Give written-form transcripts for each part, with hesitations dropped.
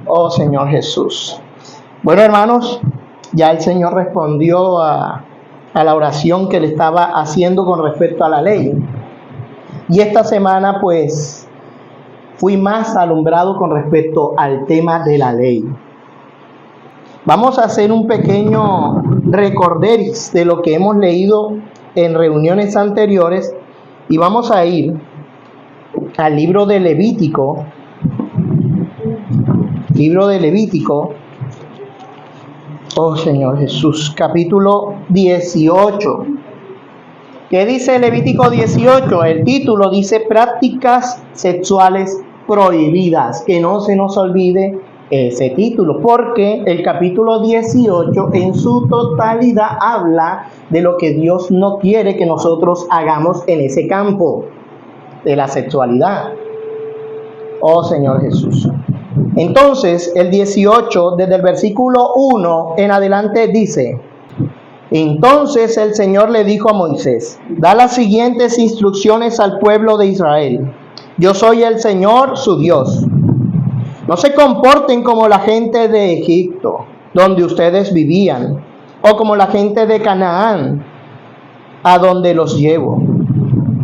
Oh Señor Jesús. Bueno, hermanos, ya el Señor respondió a la oración que le estaba haciendo con respecto a la ley. Y esta semana pues fui más alumbrado con respecto al tema de la ley. Vamos a hacer un pequeño recorderis de lo que hemos leído en reuniones anteriores y vamos a ir al libro de Levítico. Libro de Levítico. Oh Señor Jesús, capítulo 18. ¿Qué dice Levítico 18? El título dice prácticas sexuales prohibidas. Que no se nos olvide ese título, porque el capítulo 18 en su totalidad habla de lo que Dios no quiere que nosotros hagamos en ese campo de la sexualidad. Oh Señor Jesús. Entonces, el 18, desde el versículo 1 en adelante dice: Entonces el Señor le dijo a Moisés: da las siguientes instrucciones al pueblo de Israel. Yo soy el Señor, su Dios. No se comporten como la gente de Egipto, donde ustedes vivían, o como la gente de Canaán, a donde los llevo.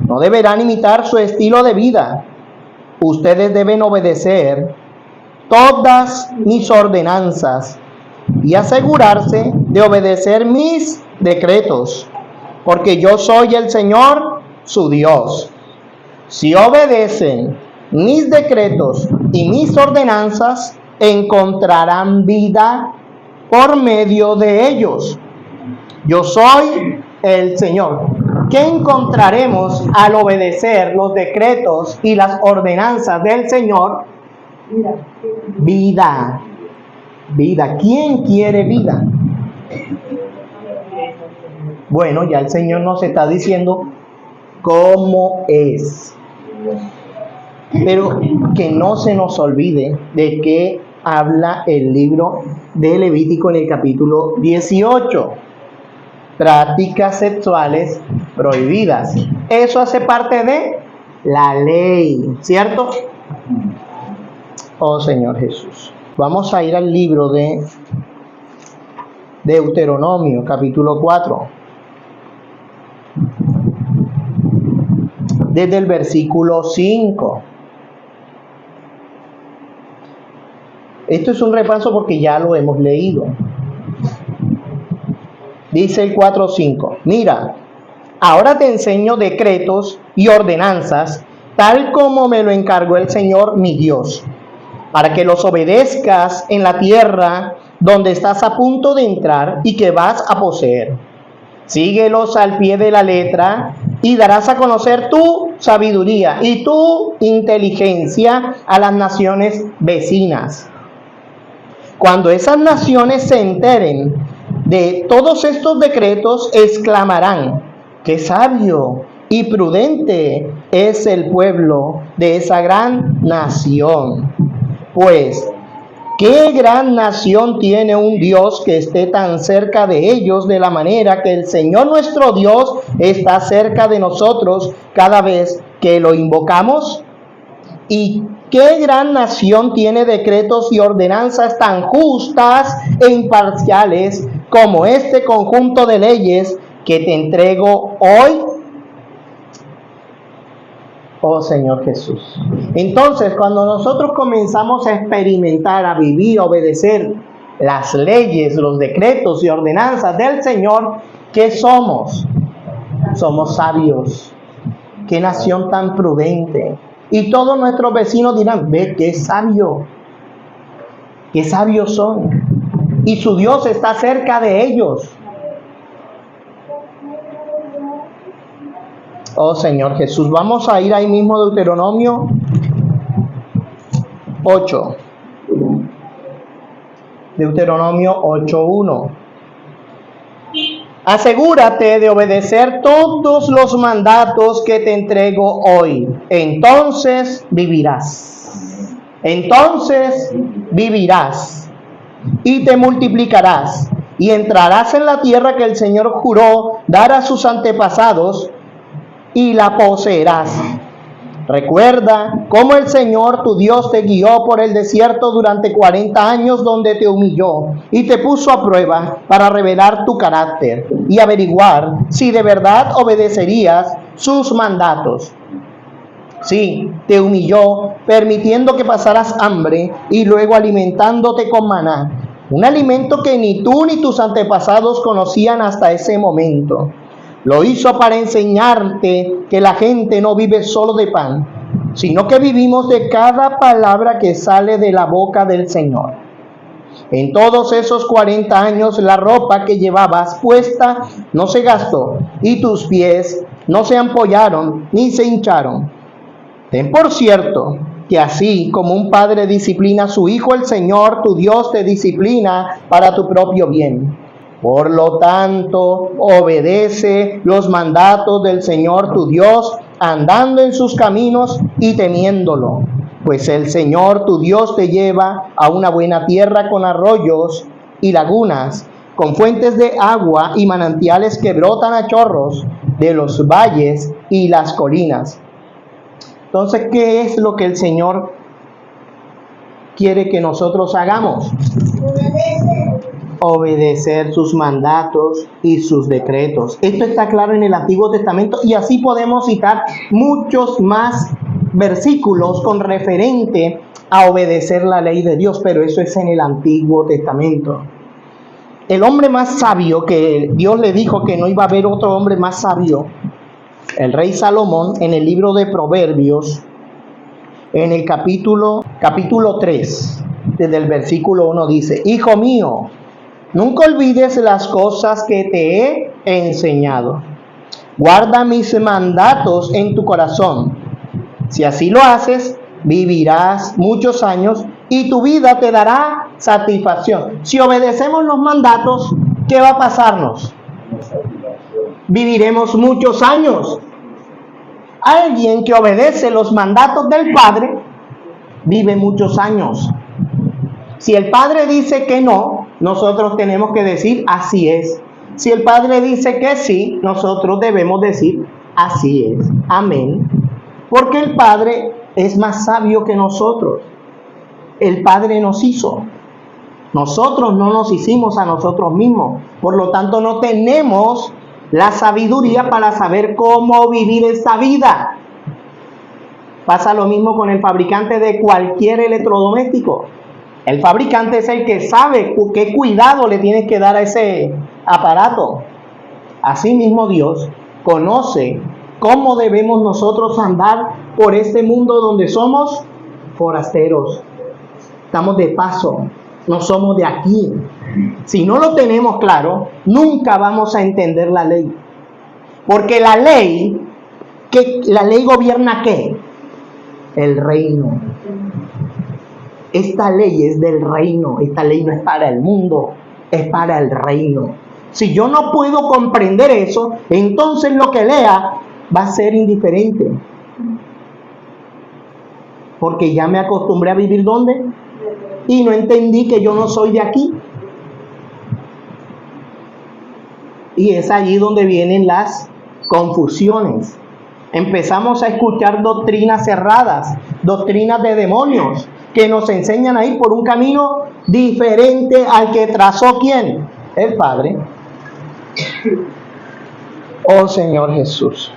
No deberán imitar su estilo de vida. Ustedes deben obedecer todas mis ordenanzas y asegurarse de obedecer mis decretos, porque yo soy el Señor, su Dios. Si obedecen mis decretos y mis ordenanzas, encontrarán vida por medio de ellos. Yo soy el Señor. ¿Qué encontraremos al obedecer los decretos y las ordenanzas del Señor? Vida. Vida. ¿Quién quiere vida? Bueno, ya el Señor nos está diciendo cómo es. Pero que no se nos olvide de qué habla el libro de Levítico en el capítulo 18. Prácticas sexuales prohibidas. Eso hace parte de la ley, ¿cierto? Oh Señor Jesús. Vamos a ir al libro de Deuteronomio, capítulo 4. Desde el versículo 5. Esto es un repaso porque ya lo hemos leído. Dice el 4:5. Mira, ahora te enseño decretos y ordenanzas, tal como me lo encargó el Señor mi Dios, para que los obedezcas en la tierra donde estás a punto de entrar y que vas a poseer. Síguelos al pie de la letra y darás a conocer tu sabiduría y tu inteligencia a las naciones vecinas. Cuando esas naciones se enteren de todos estos decretos, exclamarán: ¡qué sabio y prudente es el pueblo de esa gran nación! Pues, ¿qué gran nación tiene un Dios que esté tan cerca de ellos de la manera que el Señor nuestro Dios está cerca de nosotros cada vez que lo invocamos? ¿Y qué gran nación tiene decretos y ordenanzas tan justas e imparciales como este conjunto de leyes que te entrego hoy? Oh Señor Jesús. Entonces, cuando nosotros comenzamos a experimentar, a vivir, a obedecer las leyes, los decretos y ordenanzas del Señor, ¿qué somos? Somos sabios. ¡Qué nación tan prudente! Y todos nuestros vecinos dirán: ve, qué sabio. Qué sabios son. Y su Dios está cerca de ellos. Oh Señor Jesús. Vamos a ir ahí mismo, Deuteronomio 8. Deuteronomio 8:1. Asegúrate de obedecer todos los mandatos que te entrego hoy. Entonces vivirás. Entonces vivirás y te multiplicarás y entrarás en la tierra que el Señor juró dar a sus antepasados y la poseerás. Recuerda cómo el Señor tu Dios te guió por el desierto durante 40 años, donde te humilló y te puso a prueba para revelar tu carácter y averiguar si de verdad obedecerías sus mandatos. Sí, te humilló, permitiendo que pasaras hambre y luego alimentándote con maná, un alimento que ni tú ni tus antepasados conocían hasta ese momento. Lo hizo para enseñarte que la gente no vive solo de pan, sino que vivimos de cada palabra que sale de la boca del Señor. En todos esos 40 años la ropa que llevabas puesta no se gastó y tus pies no se ampollaron ni se hincharon. Ten por cierto que así como un padre disciplina a su hijo, el Señor tu Dios te disciplina para tu propio bien. Por lo tanto, obedece los mandatos del Señor tu Dios, andando en sus caminos y temiéndolo. Pues el Señor tu Dios te lleva a una buena tierra con arroyos y lagunas, con fuentes de agua y manantiales que brotan a chorros de los valles y las colinas. Entonces, ¿qué es lo que el Señor quiere que nosotros hagamos? Obedecer sus mandatos y sus decretos. Esto está claro en el Antiguo Testamento y así podemos citar muchos más versículos con referente a obedecer la ley de Dios, pero eso es en el Antiguo Testamento. El hombre más sabio, que Dios le dijo que no iba a haber otro hombre más sabio, el rey Salomón, en el libro de Proverbios, en el capítulo 3, desde el versículo 1 dice: Hijo mío, nunca olvides las cosas que te he enseñado. Guarda mis mandatos en tu corazón. Si así lo haces, vivirás muchos años y tu vida te dará satisfacción. Si obedecemos los mandatos, ¿qué va a pasarnos? Viviremos muchos años. Alguien que obedece los mandatos del Padre vive muchos años. Si el Padre dice que no, nosotros tenemos que decir así es. Si el Padre dice que sí, nosotros debemos decir así es. Amén. Porque el Padre es más sabio que nosotros. El Padre nos hizo. Nosotros no nos hicimos a nosotros mismos. Por lo tanto, no tenemos la sabiduría para saber cómo vivir esta vida. Pasa lo mismo con el fabricante de cualquier electrodoméstico. El fabricante es el que sabe qué cuidado le tienes que dar a ese aparato. Asimismo, Dios conoce cómo debemos nosotros andar por este mundo donde somos forasteros. Estamos de paso, no somos de aquí. Si no lo tenemos claro, nunca vamos a entender la ley. Porque la ley gobierna ¿qué? El reino. Esta ley es del reino. Esta ley no es para el mundo, es para el reino. Si yo no puedo comprender eso, entonces lo que lea va a ser indiferente. Porque ya me acostumbré a vivir ¿dónde? Y no entendí que yo no soy de aquí. Y es allí donde vienen las confusiones. Empezamos a escuchar doctrinas cerradas, doctrinas de demonios, que nos enseñan a ir por un camino diferente al que trazó ¿quién? El Padre. Oh Señor Jesús,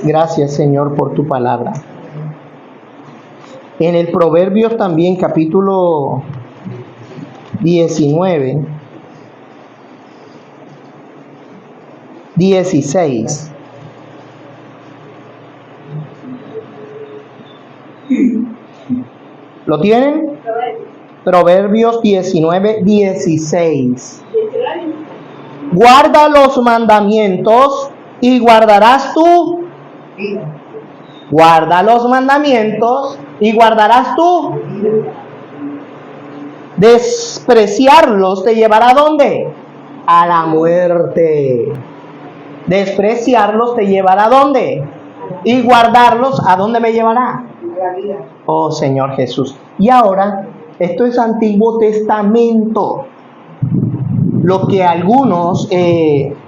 gracias Señor por tu palabra. En el Proverbios también, capítulo 19, 16. ¿Lo tienen? Proverbios 19, 16. Guarda los mandamientos y guardarás tú. Guarda los mandamientos y guardarás tú. Despreciarlos te llevará ¿a dónde? A la muerte. Despreciarlos te llevará ¿a dónde? Y guardarlos ¿a dónde me llevará? La vida. Oh Señor Jesús. Y ahora, esto es Antiguo Testamento. Lo que algunos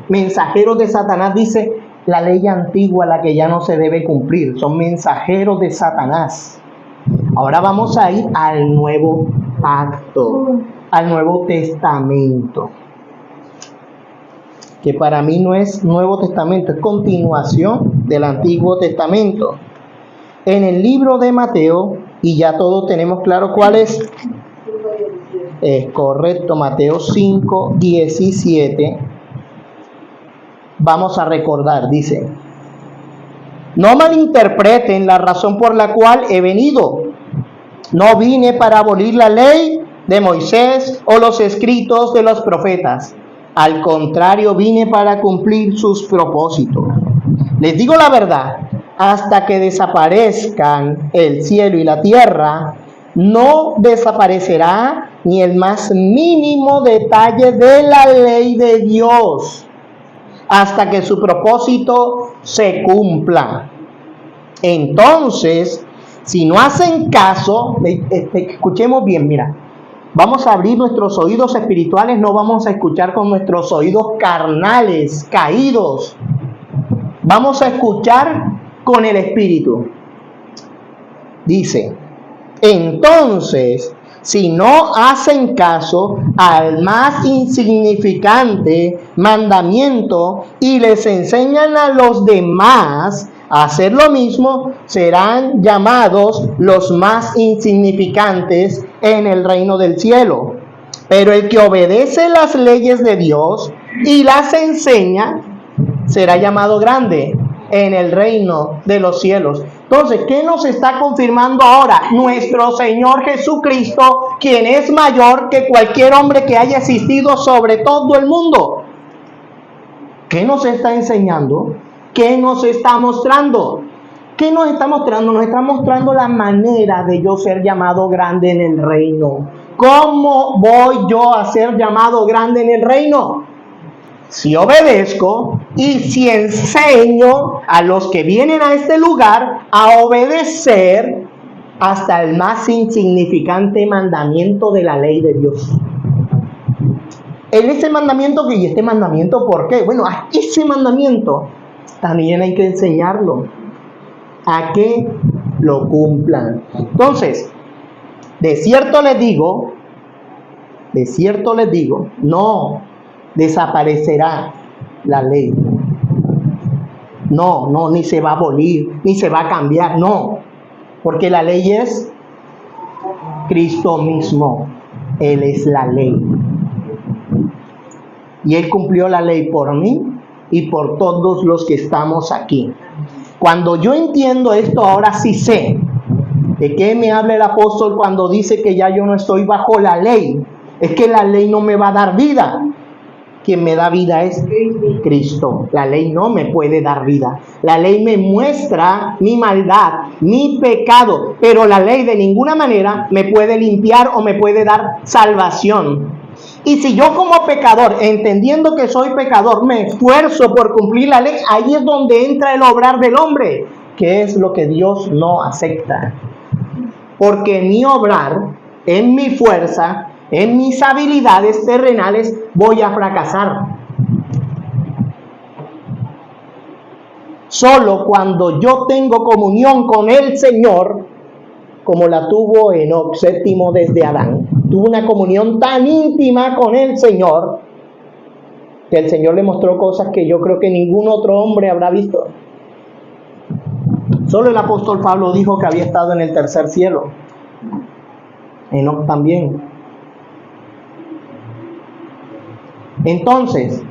mensajeros de Satanás dicen, la ley antigua, la que ya no se debe cumplir. Son mensajeros de Satanás. Ahora vamos a ir al nuevo pacto, al Nuevo Testamento, que para mí no es Nuevo Testamento, es continuación del Antiguo Testamento. En el libro de Mateo, y ya todos tenemos claro cuál es. Es correcto, Mateo 5, 17. Vamos a recordar, dice: no malinterpreten la razón por la cual he venido. No vine para abolir la ley de Moisés o los escritos de los profetas. Al contrario, vine para cumplir sus propósitos. Les digo la verdad, hasta que desaparezcan el cielo y la tierra, no desaparecerá ni el más mínimo detalle de la ley de Dios, hasta que su propósito se cumpla. Entonces, si no hacen caso, escuchemos bien, mira, vamos a abrir nuestros oídos espirituales, no vamos a escuchar con nuestros oídos carnales, caídos. Vamos a escuchar con el Espíritu. Dice: entonces, si no hacen caso al más insignificante mandamiento y les enseñan a los demás a hacer lo mismo, serán llamados los más insignificantes en el reino del cielo. Pero el que obedece las leyes de Dios y las enseña, será llamado grande en el reino de los cielos. Entonces, ¿qué nos está confirmando ahora? Nuestro Señor Jesucristo, quien es mayor que cualquier hombre que haya existido sobre todo el mundo. ¿Qué nos está enseñando? ¿Qué nos está mostrando? ¿Qué nos está mostrando? Nos está mostrando la manera de yo ser llamado grande en el reino. ¿Cómo voy yo a ser llamado grande en el reino? Si obedezco y si enseño a los que vienen a este lugar a obedecer hasta el más insignificante mandamiento de la ley de Dios. En ese mandamiento, ¿y este mandamiento por qué? Bueno, a ese mandamiento también hay que enseñarlo a que lo cumplan. Entonces, de cierto les digo, no desaparecerá la ley. No, ni se va a abolir, ni se va a cambiar, no. Porque la ley es Cristo mismo. Él es la ley. Y Él cumplió la ley por mí y por todos los que estamos aquí. Cuando yo entiendo esto, ahora sí sé de qué me habla el apóstol cuando dice que ya yo no estoy bajo la ley. Es que la ley no me va a dar vida. Quien me da vida es Cristo. La ley no me puede dar vida. La ley me muestra mi maldad, mi pecado, pero la ley de ninguna manera me puede limpiar o me puede dar salvación. Y si yo como pecador, entendiendo que soy pecador, me esfuerzo por cumplir la ley, ahí es donde entra el obrar del hombre, que es lo que Dios no acepta. Porque mi obrar, en mi fuerza, en mis habilidades terrenales, voy a fracasar. Solo cuando yo tengo comunión con el Señor, como la tuvo Enoc, séptimo desde Adán, tuvo una comunión tan íntima con el Señor, que el Señor le mostró cosas que yo creo que ningún otro hombre habrá visto. Solo el apóstol Pablo dijo que había estado en el tercer cielo. Enoc también. Entonces,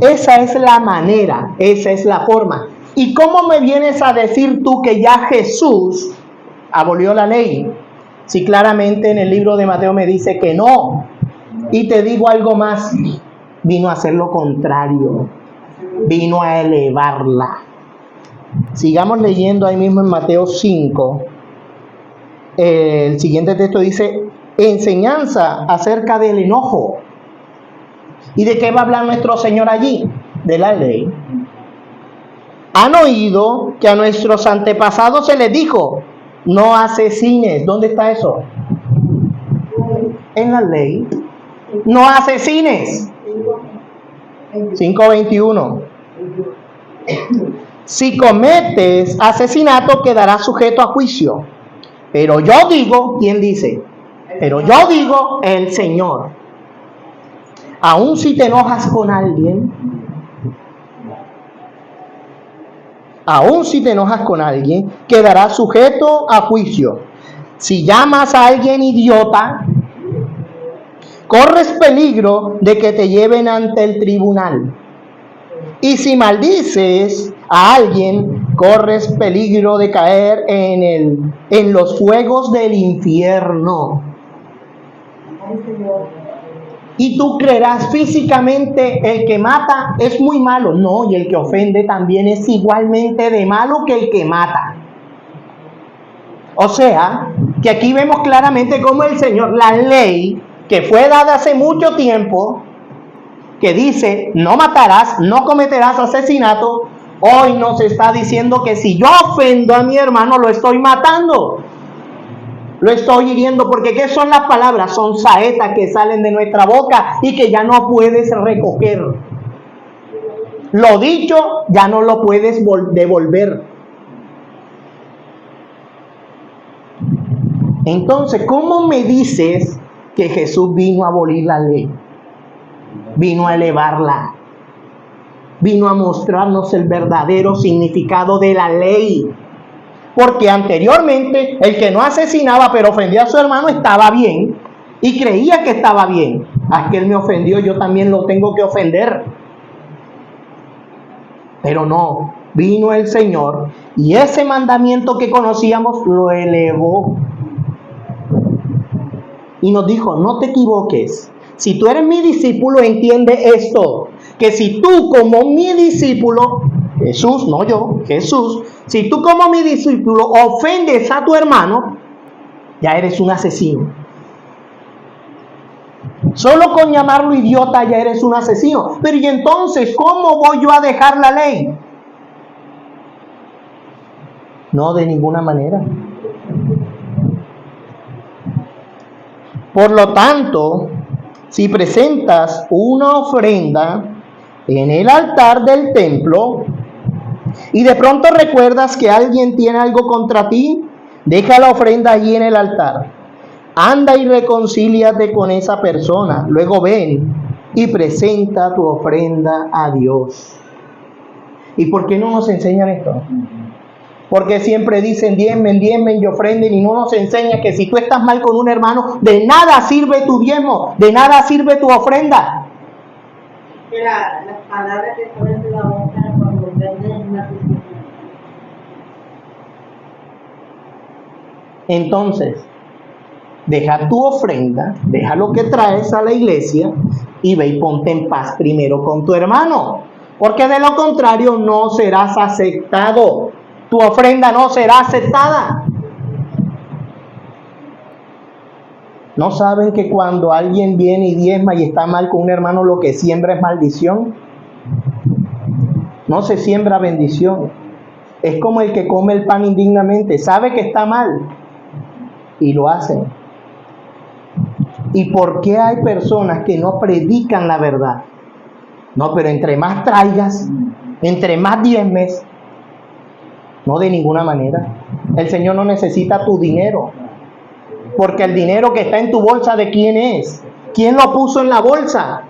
esa es la manera, esa es la forma. ¿Y cómo me vienes a decir tú que ya Jesús abolió la ley? Si claramente en el libro de Mateo me dice que no. Y te digo algo más, vino a hacer lo contrario, vino a elevarla. Sigamos leyendo ahí mismo en Mateo 5. El siguiente texto dice: enseñanza acerca del enojo. ¿Y de qué va a hablar nuestro Señor allí? De la ley. Han oído que a nuestros antepasados se les dijo: no asesines. ¿Dónde está eso? En la ley. No asesines. 5:21. Si cometes asesinato, quedarás sujeto a juicio. Pero yo digo, ¿quién dice? Pero yo digo, el Señor. Aún si te enojas con alguien, quedarás sujeto a juicio. Si llamas a alguien idiota, corres peligro de que te lleven ante el tribunal. Y si maldices a alguien, corres peligro de caer en los fuegos del infierno. Y tú creerás físicamente el que mata es muy malo. No, y el que ofende también es igualmente de malo que el que mata. O sea, que aquí vemos claramente cómo el Señor, la ley que fue dada hace mucho tiempo, que dice, no matarás, no cometerás asesinato, hoy nos está diciendo que si yo ofendo a mi hermano, lo estoy matando. Lo estoy hiriendo, porque ¿qué son las palabras? Son saetas que salen de nuestra boca y que ya no puedes recoger. Lo dicho, ya no lo puedes devolver. Entonces, ¿cómo me dices que Jesús vino a abolir la ley? Vino a elevarla. Vino a mostrarnos el verdadero significado de la ley. Porque anteriormente el que no asesinaba pero ofendía a su hermano estaba bien y creía que estaba bien. Aquel me ofendió, yo también lo tengo que ofender. Pero no, vino el Señor y ese mandamiento que conocíamos lo elevó. Y nos dijo, no te equivoques. Si tú eres mi discípulo, entiende esto, que si tú como mi discípulo, Jesús, no yo, Jesús, si tú como mi discípulo ofendes a tu hermano, ya eres un asesino. Solo con llamarlo idiota ya eres un asesino. Pero ¿y entonces cómo voy yo a dejar la ley? No, de ninguna manera. Por lo tanto, si presentas una ofrenda en el altar del templo y de pronto recuerdas que alguien tiene algo contra ti, deja la ofrenda allí en el altar. Anda y reconcíliate con esa persona. Luego ven y presenta tu ofrenda a Dios. ¿Y por qué no nos enseñan esto? Porque siempre dicen diezmen y ofrenden, y no nos enseña que si tú estás mal con un hermano, de nada sirve tu diezmo, de nada sirve tu ofrenda. Las palabras que ponen de la boca cuando venden una piscina. Entonces, deja tu ofrenda, deja lo que traes a la iglesia y ve y ponte en paz primero con tu hermano, porque de lo contrario no serás aceptado. Tu ofrenda no será aceptada. ¿No saben que cuando alguien viene y diezma y está mal con un hermano, lo que siembra es maldición? No se siembra bendición. Es como el que come el pan indignamente, sabe que está mal y lo hacen. ¿Y por qué hay personas que no predican la verdad? No, pero entre más traigas, entre más diezmes, no, de ninguna manera. El Señor no necesita tu dinero, porque el dinero que está en tu bolsa, ¿de quién es? ¿Quién lo puso en la bolsa?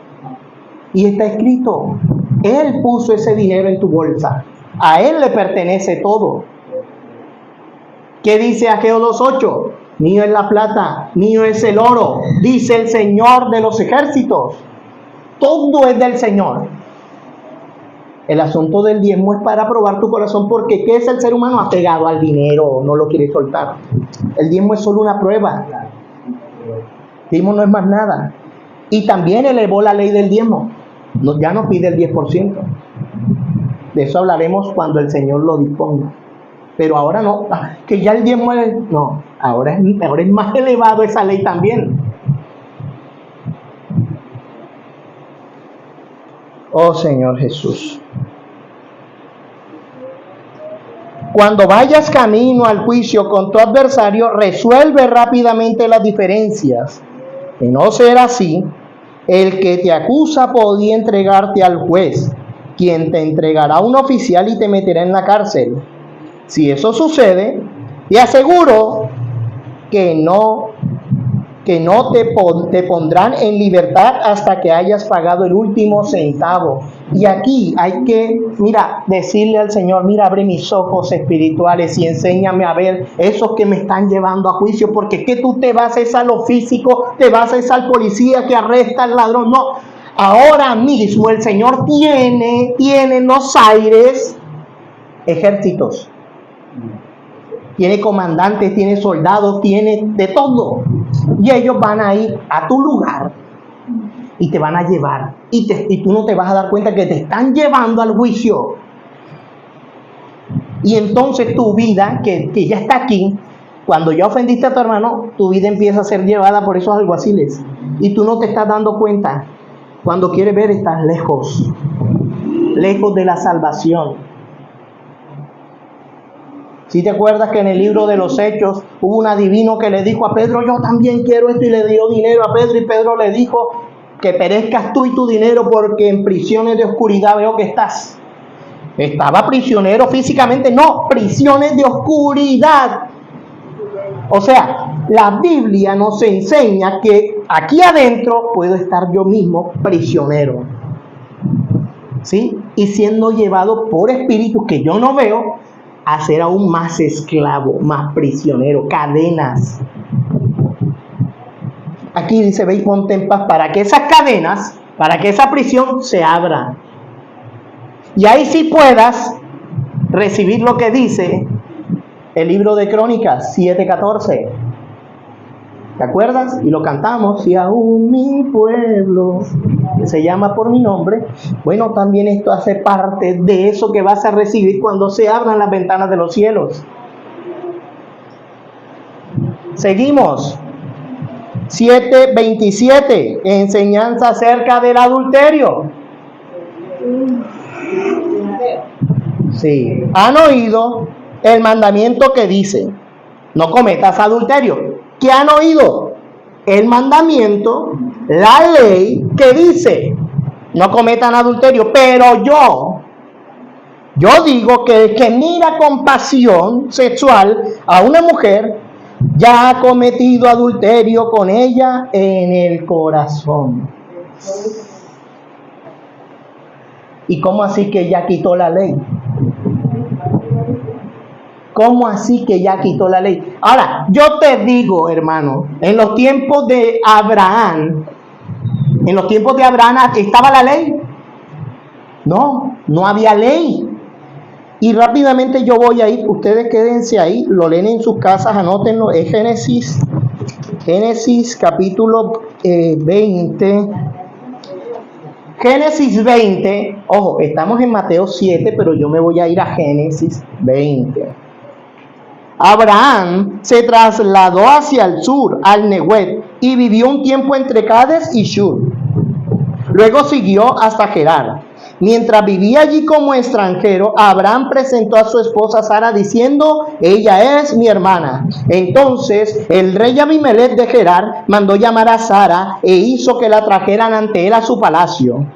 Y está escrito, Él puso ese dinero en tu bolsa. A Él le pertenece todo. ¿Qué dice Ageo 2:8? Mío es la plata, mío es el oro, dice el Señor de los ejércitos. Todo es del Señor. El asunto del diezmo es para probar tu corazón, porque ¿qué es el ser humano? Apegado al dinero, no lo quiere soltar. El diezmo es solo una prueba. El diezmo no es más nada. Y también elevó la ley del diezmo. Ya no pide el 10%. De eso hablaremos cuando el Señor lo disponga. Pero ahora no, que ya el diezmo es... No, ahora es más elevado esa ley también. Oh Señor Jesús. Cuando vayas camino al juicio con tu adversario, resuelve rápidamente las diferencias. De no ser así, el que te acusa podía entregarte al juez, quien te entregará a un oficial y te meterá en la cárcel. Si eso sucede, te aseguro que no te pondrán en libertad hasta que hayas pagado el último centavo. Y aquí hay que, decirle al Señor, abre mis ojos espirituales y enséñame a ver esos que me están llevando a juicio, porque es que tú te vas a lo físico, te vas al policía que arresta al ladrón. No, ahora mismo el Señor tiene en los aires ejércitos. Tiene comandantes, tiene soldados, tiene de todo. Y ellos van a ir a tu lugar y te van a llevar. Y tú no te vas a dar cuenta que te están llevando al juicio. Y entonces tu vida, que ya está aquí, cuando ya ofendiste a tu hermano, tu vida empieza a ser llevada por esos alguaciles. Y tú no te estás dando cuenta. Cuando quieres ver, estás lejos de la salvación. Si te acuerdas que en el libro de los Hechos hubo un adivino que le dijo a Pedro, yo también quiero esto, y le dio dinero a Pedro, y Pedro le dijo, que perezcas tú y tu dinero, porque en prisiones de oscuridad veo que estás. Estaba prisionero físicamente, no, prisiones de oscuridad. O sea, la Biblia nos enseña que aquí adentro puedo estar yo mismo prisionero, ¿sí? Y siendo llevado por espíritus que yo no veo, a ser aún más esclavo, más prisionero, cadenas. Aquí dice, ve y ponte en paz, para que esas cadenas, para que esa prisión se abra. Y ahí sí puedas recibir lo que dice el libro de Crónicas 7:14. ¿Te acuerdas? Y lo cantamos, si aún mi pueblo, que se llama por mi nombre. Bueno, también esto hace parte de eso que vas a recibir cuando se abran las ventanas de los cielos. Seguimos. 7:27, enseñanza acerca del adulterio. Sí, han oído el mandamiento que dice, no cometas adulterio. ¿Qué han oído? El mandamiento, la ley que dice, no cometan adulterio. Pero yo digo que el que mira con pasión sexual a una mujer, ya ha cometido adulterio con ella en el corazón. ¿Y cómo así que ya quitó la ley? ¿Cómo así que ya quitó la ley? Ahora, yo te digo, hermano, en los tiempos de Abraham, ¿estaba la ley? No había ley. Y rápidamente yo voy a ir, ustedes quédense ahí, lo leen en sus casas, anótenlo, es Génesis capítulo 20. Génesis 20, ojo, estamos en Mateo 7, pero yo me voy a ir a Génesis 20. Abraham se trasladó hacia el sur, al Negueb, y vivió un tiempo entre Cades y Shur. Luego siguió hasta Gerar. Mientras vivía allí como extranjero, Abraham presentó a su esposa Sara diciendo, ella es mi hermana. Entonces el rey Abimelech de Gerar mandó llamar a Sara e hizo que la trajeran ante él a su palacio.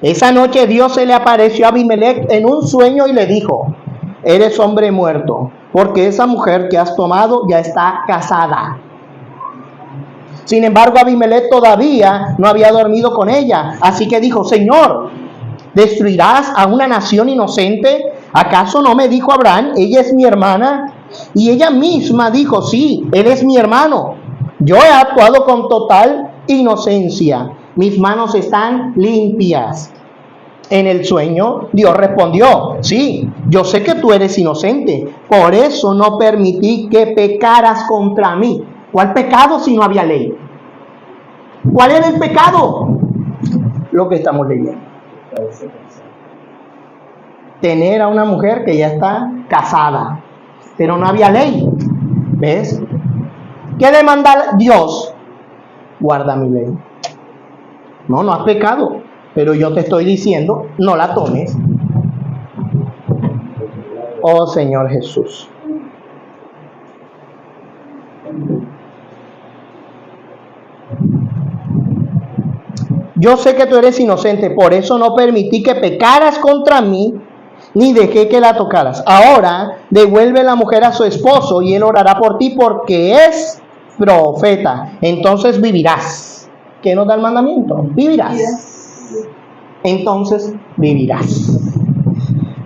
Esa noche Dios se le apareció a Abimelech en un sueño y le dijo, eres hombre muerto, porque esa mujer que has tomado ya está casada. Sin embargo, Abimelech todavía no había dormido con ella, así que dijo, Señor, ¿destruirás a una nación inocente? ¿Acaso no me dijo Abraham, ella es mi hermana? Y ella misma dijo, sí, él es mi hermano. Yo he actuado con total inocencia. Mis manos están limpias. En el sueño, Dios respondió, sí, yo sé que tú eres inocente. Por eso no permití que pecaras contra mí. ¿Cuál pecado si no había ley? ¿Cuál era el pecado? Lo que estamos leyendo. Tener a una mujer que ya está casada, pero no había ley. ¿Ves? ¿Qué demanda Dios? Guarda mi ley. No has pecado, pero yo te estoy diciendo, no la tomes. Oh Señor Jesús. Yo sé que tú eres inocente, por eso no permití que pecaras contra mí, ni dejé que la tocaras. Ahora devuelve la mujer a su esposo y él orará por ti porque es profeta. Entonces vivirás. ¿Qué nos da el mandamiento? Vivirás. Entonces vivirás.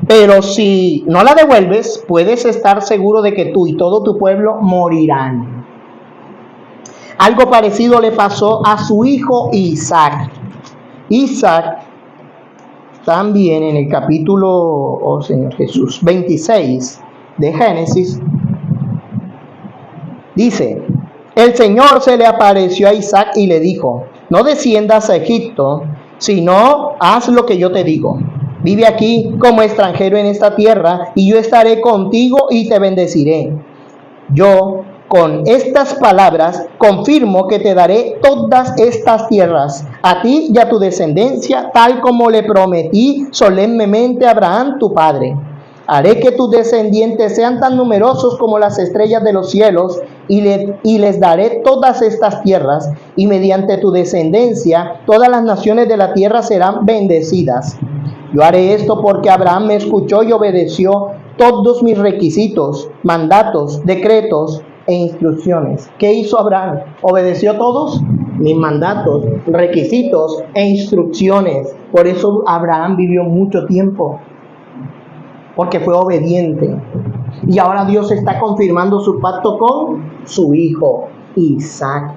Pero si no la devuelves, puedes estar seguro de que tú y todo tu pueblo morirán. Algo parecido le pasó a su hijo Isaac. Isaac también en el capítulo, oh Señor Jesús, 26 de Génesis, dice, el Señor se le apareció a Isaac y le dijo, no desciendas a Egipto, sino haz lo que yo te digo. Vive aquí como extranjero en esta tierra y yo estaré contigo y te bendeciré. Yo, con estas palabras, confirmo que te daré todas estas tierras, a ti y a tu descendencia, tal como le prometí solemnemente a Abraham, tu padre. Haré que tus descendientes sean tan numerosos como las estrellas de los cielos, y les daré todas estas tierras, y mediante tu descendencia todas las naciones de la tierra serán bendecidas. Yo haré esto porque Abraham me escuchó y obedeció todos mis requisitos, mandatos, decretos e instrucciones. ¿Qué hizo Abraham? ¿Obedeció todos? Mis mandatos, requisitos e instrucciones. Por eso Abraham vivió mucho tiempo, porque fue obediente. Y ahora Dios está confirmando su pacto con su hijo Isaac.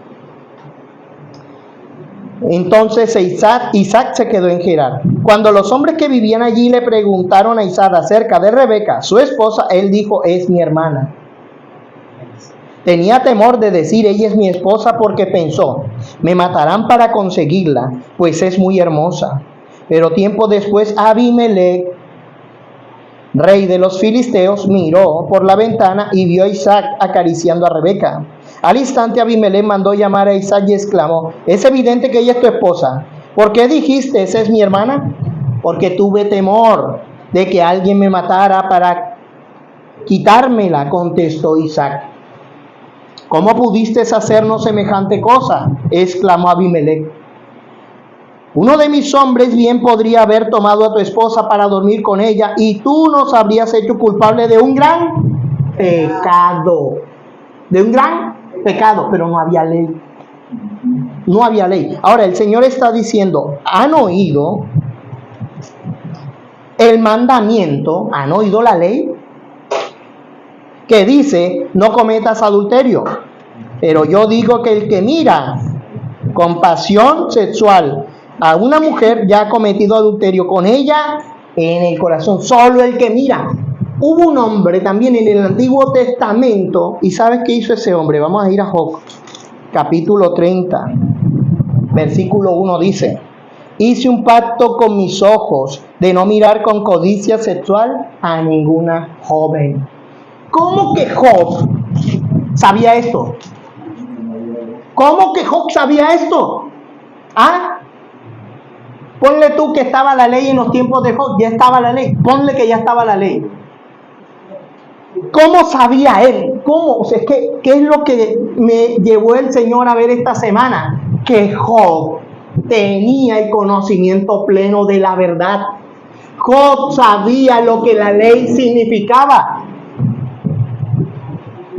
Entonces Isaac se quedó en Gerar. Cuando los hombres que vivían allí le preguntaron a Isaac acerca de Rebeca, su esposa, él dijo, es mi hermana. Tenía temor de decir, ella es mi esposa, porque pensó, me matarán para conseguirla, pues es muy hermosa. Pero tiempo después Abimelech, rey de los filisteos, miró por la ventana y vio a Isaac acariciando a Rebeca. Al instante Abimelech mandó llamar a Isaac y exclamó, es evidente que ella es tu esposa. ¿Por qué dijiste, esa es mi hermana? Porque tuve temor de que alguien me matara para quitármela, contestó Isaac. ¿Cómo pudiste hacernos semejante cosa? Exclamó Abimelech. Uno de mis hombres bien podría haber tomado a tu esposa para dormir con ella y tú nos habrías hecho culpable de un gran pecado. De un gran pecado, pero no había ley. No había ley. Ahora el Señor está diciendo, ¿han oído el mandamiento? ¿Han oído la ley? Que dice, no cometas adulterio. Pero yo digo que el que mira con pasión sexual a una mujer ya ha cometido adulterio con ella en el corazón. Solo el que mira. Hubo un hombre también en el Antiguo Testamento, y ¿sabes qué hizo ese hombre? Vamos a ir a Job, capítulo 30, versículo 1 dice, hice un pacto con mis ojos de no mirar con codicia sexual a ninguna joven. ¿Cómo que Job sabía esto? ¿Cómo que Job sabía esto? ¿Ah? Ponle tú que estaba la ley en los tiempos de Job, ya estaba la ley. Ponle que ya estaba la ley. ¿Cómo sabía él? ¿Cómo? O sea, ¿qué es lo que me llevó el Señor a ver esta semana? Que Job tenía el conocimiento pleno de la verdad. Job sabía lo que la ley significaba.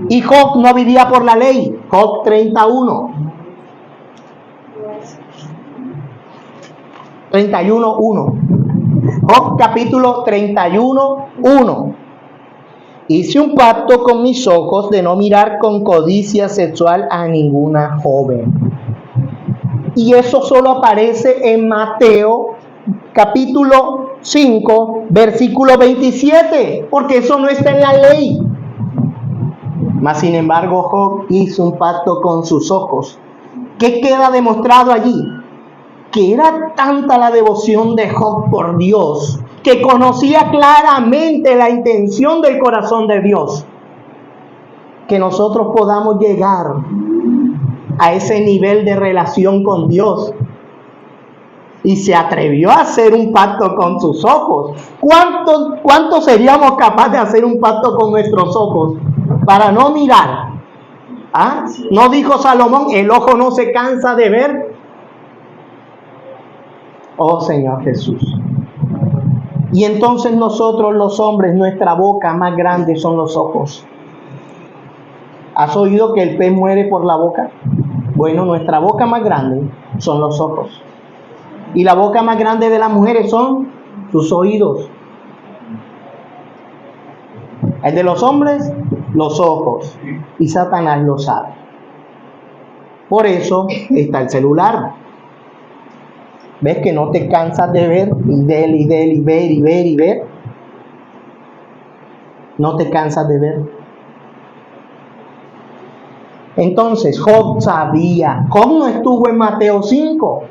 Y Job no vivía por la ley. Job 31. 31:1. Job capítulo 31:1. Hice un pacto con mis ojos de no mirar con codicia sexual a ninguna joven. Y eso solo aparece en Mateo capítulo 5, versículo 27, porque eso no está en la ley. Mas sin embargo Job hizo un pacto con sus ojos. ¿Qué queda demostrado allí? Que era tanta la devoción de Job por Dios, que conocía claramente la intención del corazón de Dios. Que nosotros podamos llegar a ese nivel de relación con Dios. Y se atrevió a hacer un pacto con sus ojos. ¿Cuántos seríamos capaces de hacer un pacto con nuestros ojos para no mirar? ¿Ah? ¿No dijo Salomón, el ojo no se cansa de ver Oh Señor Jesús. Y entonces nosotros los hombres, nuestra boca más grande son los ojos. ¿Has oído que el pez muere por la boca? Bueno, nuestra boca más grande son los ojos. Y la boca más grande de las mujeres son sus oídos. El de los hombres, los ojos. Y Satanás lo sabe. Por eso está el celular. ¿Ves que no te cansas de ver y ver y ver y ver y ver y ver? No te cansas de ver. Entonces Job sabía. Job no estuvo en Mateo 5.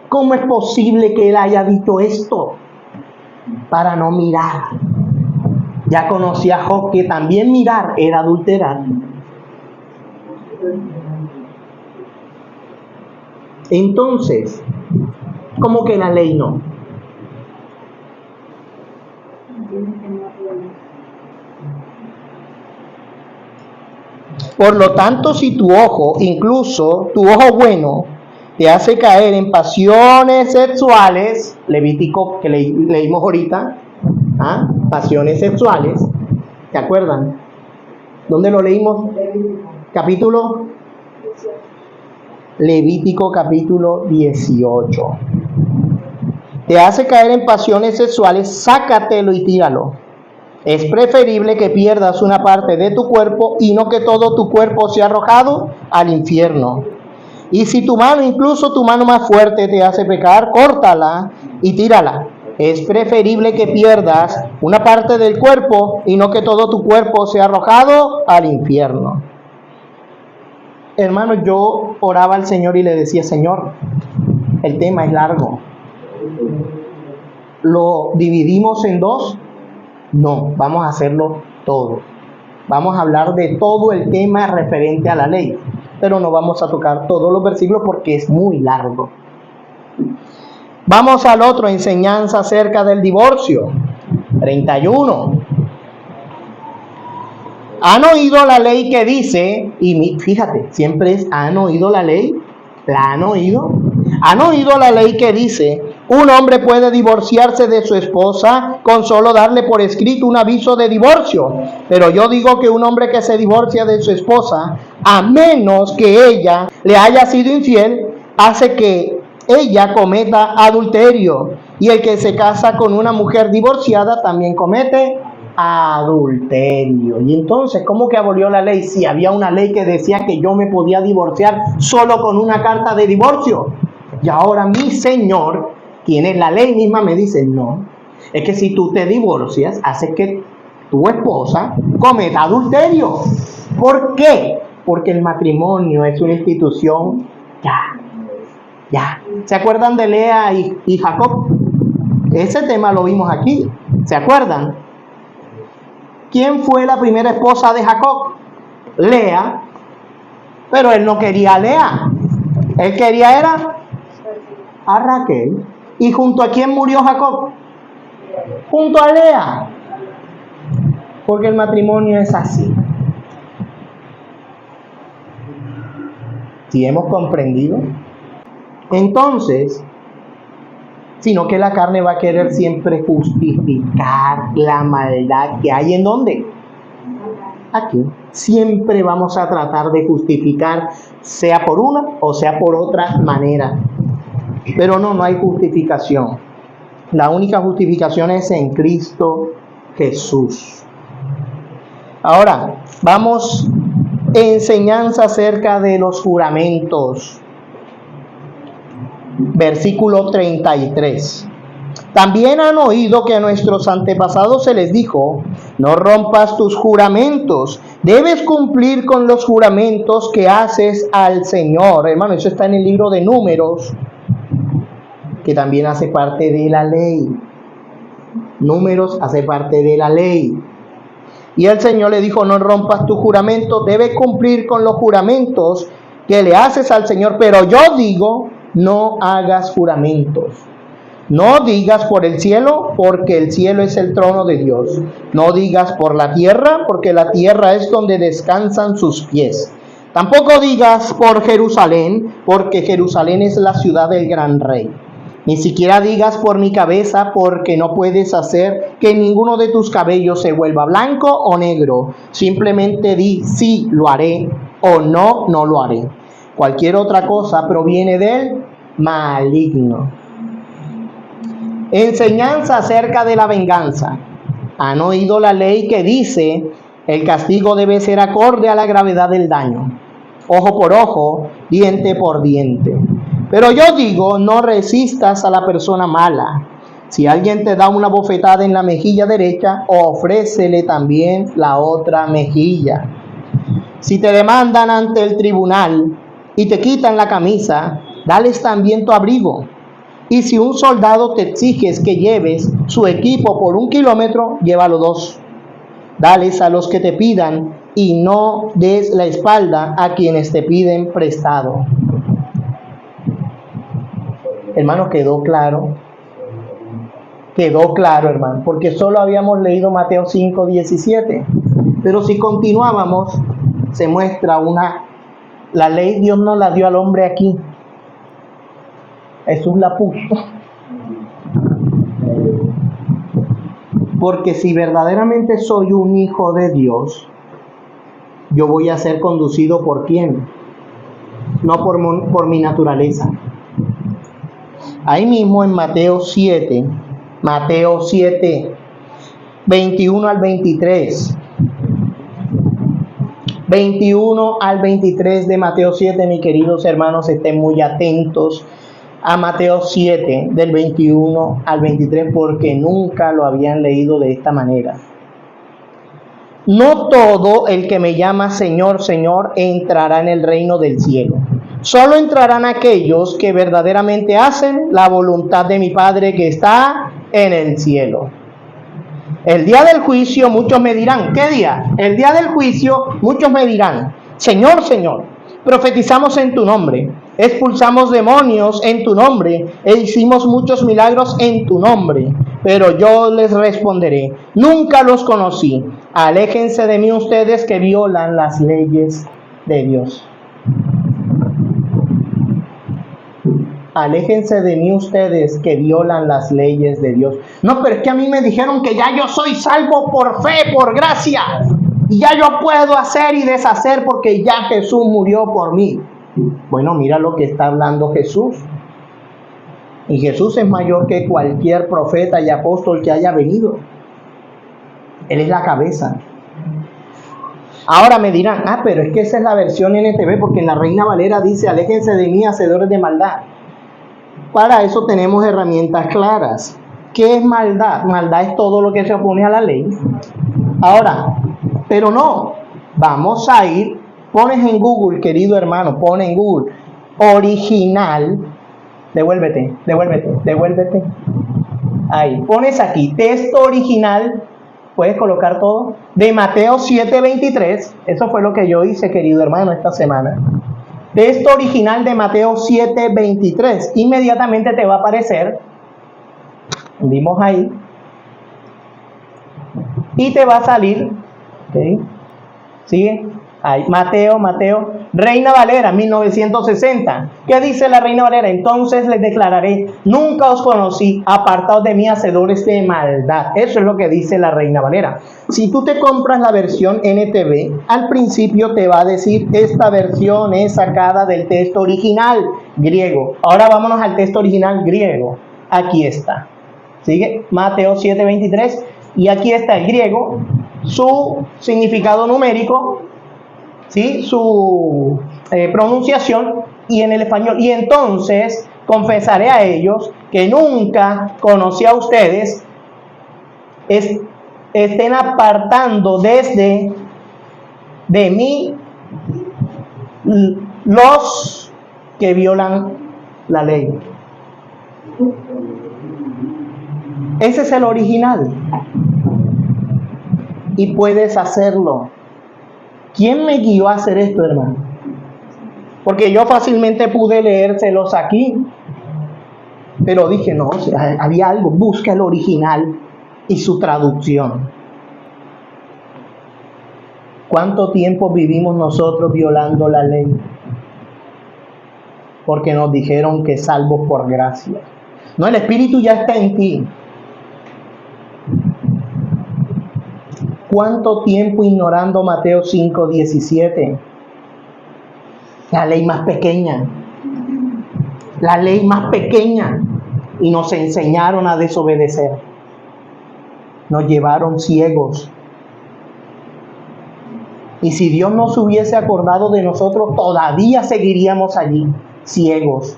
¿Cómo es posible que él haya dicho esto? Para no mirar. Ya conocía Job que también mirar era adulterar. Entonces, ¿cómo que la ley no? Por lo tanto, si tu ojo, incluso tu ojo bueno, te hace caer en pasiones sexuales, Levítico que leímos ahorita, pasiones sexuales, ¿te acuerdan? ¿Dónde lo leímos? Capítulo Levítico capítulo 18. Te hace caer en pasiones sexuales, sácatelo y tíralo. Es preferible que pierdas una parte de tu cuerpo y no que todo tu cuerpo sea arrojado al infierno. Y si tu mano, incluso tu mano más fuerte, te hace pecar, córtala y tírala. Es preferible que pierdas una parte del cuerpo y no que todo tu cuerpo sea arrojado al infierno. Hermano, yo oraba al Señor y le decía, Señor, el tema es largo. ¿Lo dividimos en dos? No, vamos a hacerlo todo. Vamos a hablar de todo el tema referente a la ley, pero no vamos a tocar todos los versículos porque es muy largo. Vamos al otro, enseñanza acerca del divorcio. 31. ¿Han oído la ley que dice? Y fíjate, siempre es, ¿han oído la ley? ¿La han oído? ¿Han oído la ley que dice? Un hombre puede divorciarse de su esposa con solo darle por escrito un aviso de divorcio. Pero yo digo que un hombre que se divorcia de su esposa, a menos que ella le haya sido infiel, hace que ella cometa adulterio. Y el que se casa con una mujer divorciada también comete adulterio. Y entonces, ¿cómo que abolió la ley? Si había una ley que decía que yo me podía divorciar solo con una carta de divorcio. Y ahora mi Señor, quien es la ley misma, me dice, no, es que si tú te divorcias, haces que tu esposa cometa adulterio. ¿Por qué? Porque el matrimonio es una institución ya. ¿Se acuerdan de Lea y Jacob? Ese tema lo vimos aquí. ¿Se acuerdan? ¿Quién fue la primera esposa de Jacob? Lea. Pero él no quería a Lea. Él quería era a Raquel. ¿Y junto a quién murió Jacob? Junto a Lea. Porque el matrimonio es así. ¿Sí hemos comprendido? Entonces, sino que la carne va a querer siempre justificar la maldad que hay. ¿En dónde? Aquí. Siempre vamos a tratar de justificar, sea por una o sea por otra manera. Pero no hay justificación. La única justificación es en Cristo Jesús. Ahora, vamos a enseñanza acerca de los juramentos. Versículo 33. También han oído que a nuestros antepasados se les dijo, no rompas tus juramentos, debes cumplir con los juramentos que haces al Señor. Hermano, eso está en el libro de Números, que también hace parte de la ley. Números hace parte de la ley. Y el Señor le dijo, no rompas tu juramento, debes cumplir con los juramentos que le haces al Señor. Pero yo digo, no hagas juramentos. No digas por el cielo, porque el cielo es el trono de Dios. No digas por la tierra, porque la tierra es donde descansan sus pies. Tampoco digas por Jerusalén, porque Jerusalén es la ciudad del gran rey. Ni siquiera digas por mi cabeza, porque no puedes hacer que ninguno de tus cabellos se vuelva blanco o negro. Simplemente di sí, lo haré, o no, no lo haré. Cualquier otra cosa proviene del maligno. Enseñanza acerca de la venganza. ¿Han oído la ley que dice el castigo debe ser acorde a la gravedad del daño? Ojo por ojo, diente por diente. Pero yo digo, no resistas a la persona mala. Si alguien te da una bofetada en la mejilla derecha, ofrécele también la otra mejilla. Si te demandan ante el tribunal y te quitan la camisa, dales también tu abrigo. Y si un soldado te exige que lleves su equipo por 1 kilómetro, llévalo 2. Dales a los que te pidan y no des la espalda a quienes te piden prestado. Hermano, quedó claro, hermano, porque solo habíamos leído Mateo 5:17. Pero si continuábamos, se muestra la ley Dios no la dio al hombre aquí. Jesús la puso. Porque si verdaderamente soy un hijo de Dios, yo voy a ser conducido ¿por quién? No por mi naturaleza. Ahí mismo en Mateo 7, 21 al 23. 21 al 23 de Mateo 7, mis queridos hermanos, estén muy atentos a Mateo 7, del 21 al 23, porque nunca lo habían leído de esta manera. No todo el que me llama Señor, Señor, entrará en el reino del cielo. Solo entrarán aquellos que verdaderamente hacen la voluntad de mi Padre que está en el cielo. El día del juicio muchos me dirán, ¿qué día? El día del juicio muchos me dirán, Señor, Señor, profetizamos en tu nombre, expulsamos demonios en tu nombre, e hicimos muchos milagros en tu nombre. Pero yo les responderé, nunca los conocí, aléjense de mí ustedes que violan las leyes de Dios. Aléjense de mí ustedes que violan las leyes de Dios. No, pero es que a mí me dijeron que ya yo soy salvo por fe, por gracia. Y ya yo puedo hacer y deshacer porque ya Jesús murió por mí. Bueno, mira lo que está hablando Jesús. Y Jesús es mayor que cualquier profeta y apóstol que haya venido. Él es la cabeza. Ahora me dirán, pero es que esa es la versión NTV, porque en la Reina Valera dice, aléjense de mí, hacedores de maldad. Para eso tenemos herramientas claras. ¿Qué es maldad? Maldad es todo lo que se opone a la ley. Ahora, pero no, vamos a ir, pones en Google, querido hermano, pone en Google, original, devuélvete. Ahí, pones aquí, texto original, puedes colocar todo, de Mateo 7:23, eso fue lo que yo hice, querido hermano, esta semana. Texto original de Mateo 7:23. Inmediatamente te va a aparecer. Vimos ahí. Y te va a salir. ¿Okay? ¿Sigue? Ahí. Mateo. Reina Valera, 1960. ¿Qué dice la Reina Valera? Entonces les declararé, nunca os conocí, apartados de mí, hacedores de maldad. Eso es lo que dice la Reina Valera. Si tú te compras la versión NTV, al principio te va a decir, esta versión es sacada del texto original griego. Ahora vámonos al texto original griego. Aquí está. ¿Sigue? Mateo 7:23. Y aquí está el griego, su significado numérico, ¿sí? Su pronunciación, y en el español. Y entonces confesaré a ellos que nunca conocí a ustedes, estén apartando de mí los que violan la ley. Ese es el original. Y puedes hacerlo. ¿Quién me guió a hacer esto, hermano? Porque yo fácilmente pude leérselos aquí. Pero dije, no, o sea, había algo. Busca el original y su traducción. ¿Cuánto tiempo vivimos nosotros violando la ley? Porque nos dijeron que salvos por gracia. No, el Espíritu ya está en ti. ¿Cuánto tiempo ignorando Mateo 5:17? La ley más pequeña. La ley más pequeña. Y nos enseñaron a desobedecer. Nos llevaron ciegos. Y si Dios no se hubiese acordado de nosotros, todavía seguiríamos allí, ciegos,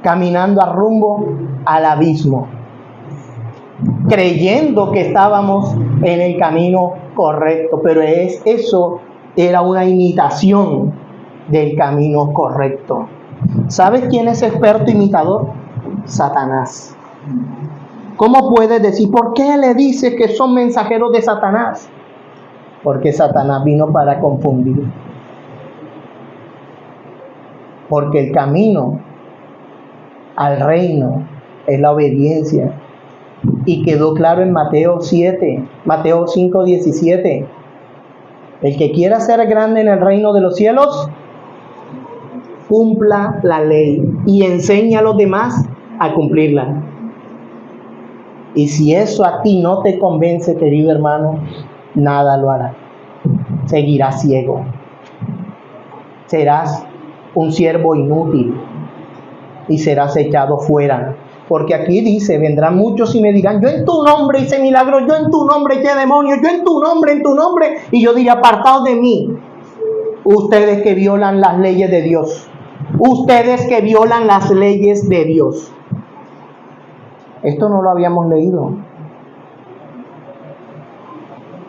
caminando a rumbo al abismo, creyendo que estábamos en el camino correcto, pero eso era una imitación del camino correcto. ¿Sabes quién es experto imitador? Satanás. ¿Cómo puedes decir, por qué le dices que son mensajeros de Satanás? Porque Satanás vino para confundir. Porque el camino al reino es la obediencia. Y quedó claro en Mateo 5:17. El que quiera ser grande en el reino de los cielos, cumpla la ley y enseña a los demás a cumplirla. Y si eso a ti no te convence, querido hermano, nada lo hará. Seguirás ciego. Serás un siervo inútil y serás echado fuera. Porque aquí dice, vendrán muchos y me dirán, yo en tu nombre hice milagros, yo en tu nombre eché demonios, yo en tu nombre. Y yo diré, apartados de mí, ustedes que violan las leyes de Dios. Ustedes que violan las leyes de Dios. Esto no lo habíamos leído.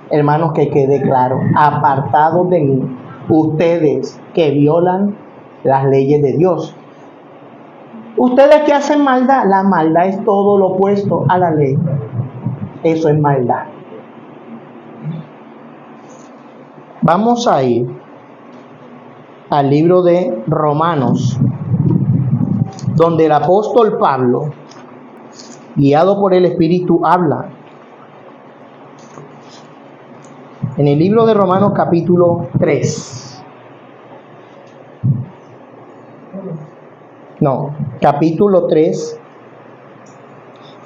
Hermanos, que quede claro, apartados de mí, ustedes que violan las leyes de Dios. Ustedes que hacen maldad, la maldad es todo lo opuesto a la ley. Eso es maldad. Vamos a ir al libro de Romanos, donde el apóstol Pablo, guiado por el Espíritu, habla. En el libro de Romanos capítulo 3. No, capítulo 3,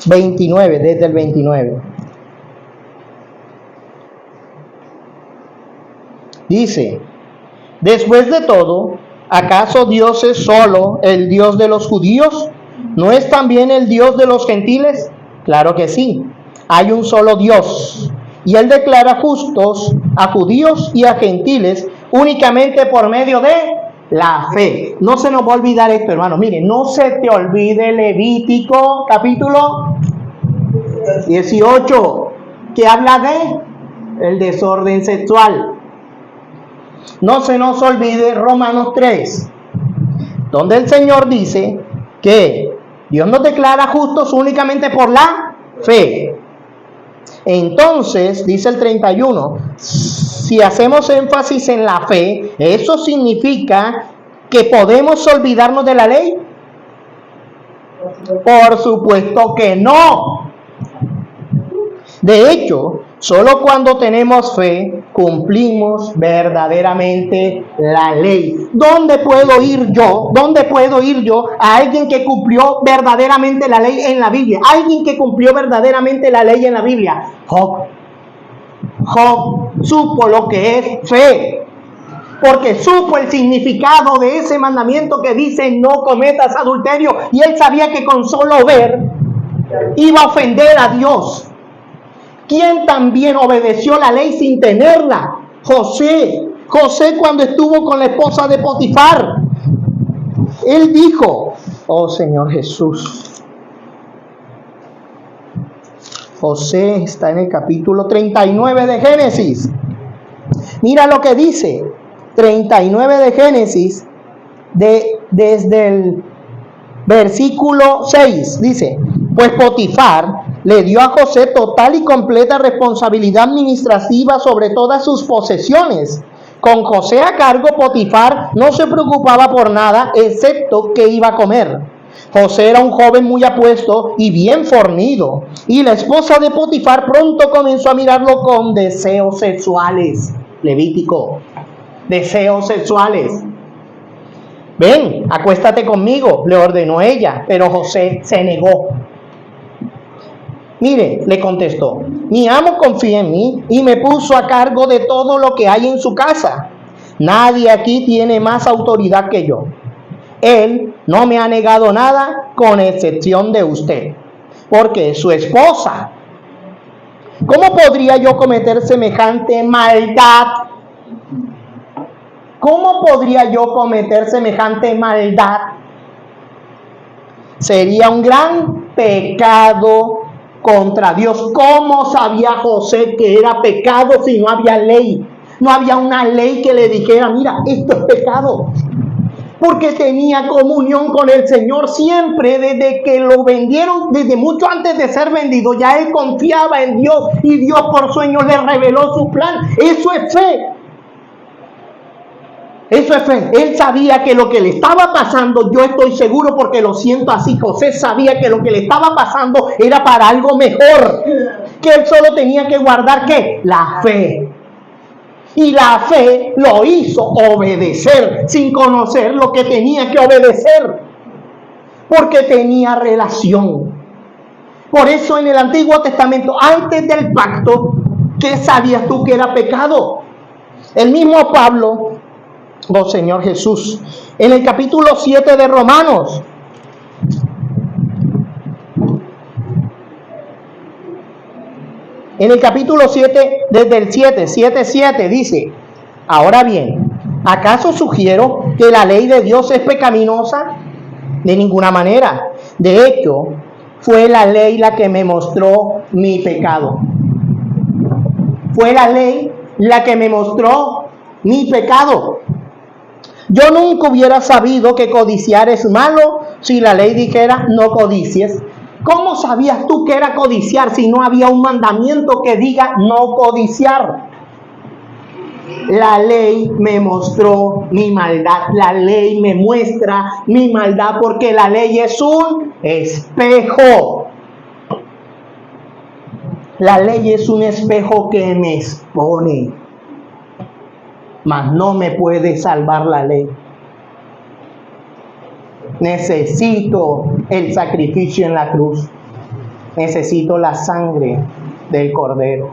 29, desde el 29. Dice, después de todo, ¿acaso Dios es solo el Dios de los judíos? ¿No es también el Dios de los gentiles? Claro que sí, hay un solo Dios, y Él declara justos a judíos y a gentiles únicamente por medio de la fe. No se nos va a olvidar esto, hermano. Mire, no se te olvide Levítico capítulo 18, que habla de el desorden sexual. No se nos olvide Romanos 3, donde el Señor dice que Dios nos declara justos únicamente por la fe. Entonces, dice el 31, si hacemos énfasis en la fe, ¿eso significa que podemos olvidarnos de la ley? Por supuesto que no. De hecho, solo cuando tenemos fe, cumplimos verdaderamente la ley. ¿Dónde puedo ir yo? ¿Dónde puedo ir yo a alguien que cumplió verdaderamente la ley en la Biblia? Alguien que cumplió verdaderamente la ley en la Biblia. Job. Job supo lo que es fe, porque supo el significado de ese mandamiento que dice no cometas adulterio, y él sabía que con solo ver iba a ofender a Dios. ¿Quién también obedeció la ley sin tenerla? José. José, cuando estuvo con la esposa de Potifar, él dijo, oh Señor Jesús. José está en el capítulo 39 de Génesis. Mira lo que dice, 39 de Génesis, desde el versículo 6, dice, pues Potifar le dio a José total y completa responsabilidad administrativa sobre todas sus posesiones. Con José a cargo, Potifar no se preocupaba por nada excepto que iba a comer. José era un joven muy apuesto y bien fornido, y la esposa de Potifar pronto comenzó a mirarlo con deseos sexuales. Levítico, deseos sexuales. Ven, acuéstate conmigo, le ordenó ella, pero José se negó. Mire, le contestó, mi amo confía en mí y me puso a cargo de todo lo que hay en su casa. Nadie aquí tiene más autoridad que yo. Él no me ha negado nada con excepción de usted, porque es su esposa. ¿Cómo podría yo cometer semejante maldad? ¿Cómo podría yo cometer semejante maldad? Sería un gran pecado contra Dios. ¿Cómo sabía José que era pecado si no había ley? No había una ley que le dijera, mira, esto es pecado. Porque tenía comunión con el Señor siempre, desde que lo vendieron, desde mucho antes de ser vendido, ya él confiaba en Dios y Dios por sueños le reveló su plan. Eso es fe. Eso es fe. Él sabía que lo que le estaba pasando, yo estoy seguro porque lo siento así, José sabía que lo que le estaba pasando era para algo mejor, que él solo tenía que guardar, ¿qué? La fe. Y la fe lo hizo obedecer sin conocer lo que tenía que obedecer, porque tenía relación. Por eso en el Antiguo Testamento, antes del pacto, ¿qué sabías tú que era pecado? El mismo Pablo, oh Señor Jesús, en el capítulo 7 de Romanos, en el capítulo 7, desde el 7 dice, ahora bien, ¿acaso sugiero que la ley de Dios es pecaminosa? De ninguna manera. De hecho, fue la ley la que me mostró mi pecado. Fue la ley la que me mostró mi pecado. Yo nunca hubiera sabido que codiciar es malo si la ley dijera no codicies. ¿Cómo sabías tú que era codiciar si no había un mandamiento que diga no codiciar? La ley me mostró mi maldad. La ley me muestra mi maldad porque la ley es un espejo. La ley es un espejo que me expone. Mas no me puede salvar la ley. Necesito el sacrificio en la cruz. Necesito la sangre del Cordero.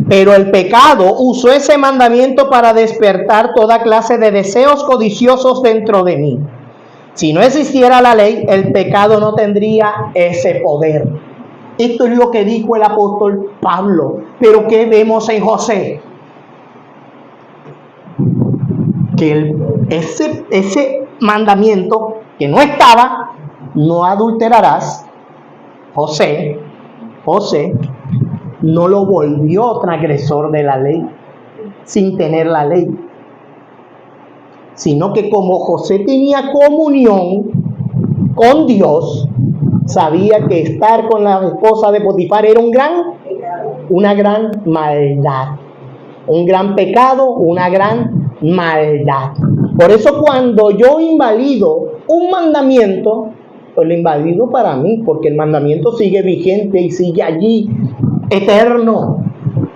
Pero el pecado usó ese mandamiento para despertar toda clase de deseos codiciosos dentro de mí. Si no existiera la ley, el pecado no tendría ese poder. Esto es lo que dijo el apóstol Pablo. Pero ¿qué vemos en José? Que ese mandamiento que no estaba, no adulterarás, José no lo volvió transgresor de la ley sin tener la ley, sino que como José tenía comunión con Dios, sabía que estar con la esposa de Potifar era una gran maldad, un gran pecado, una gran maldad. Por eso cuando yo invalido un mandamiento, pues lo invalido para mí, porque el mandamiento sigue vigente y sigue allí, eterno.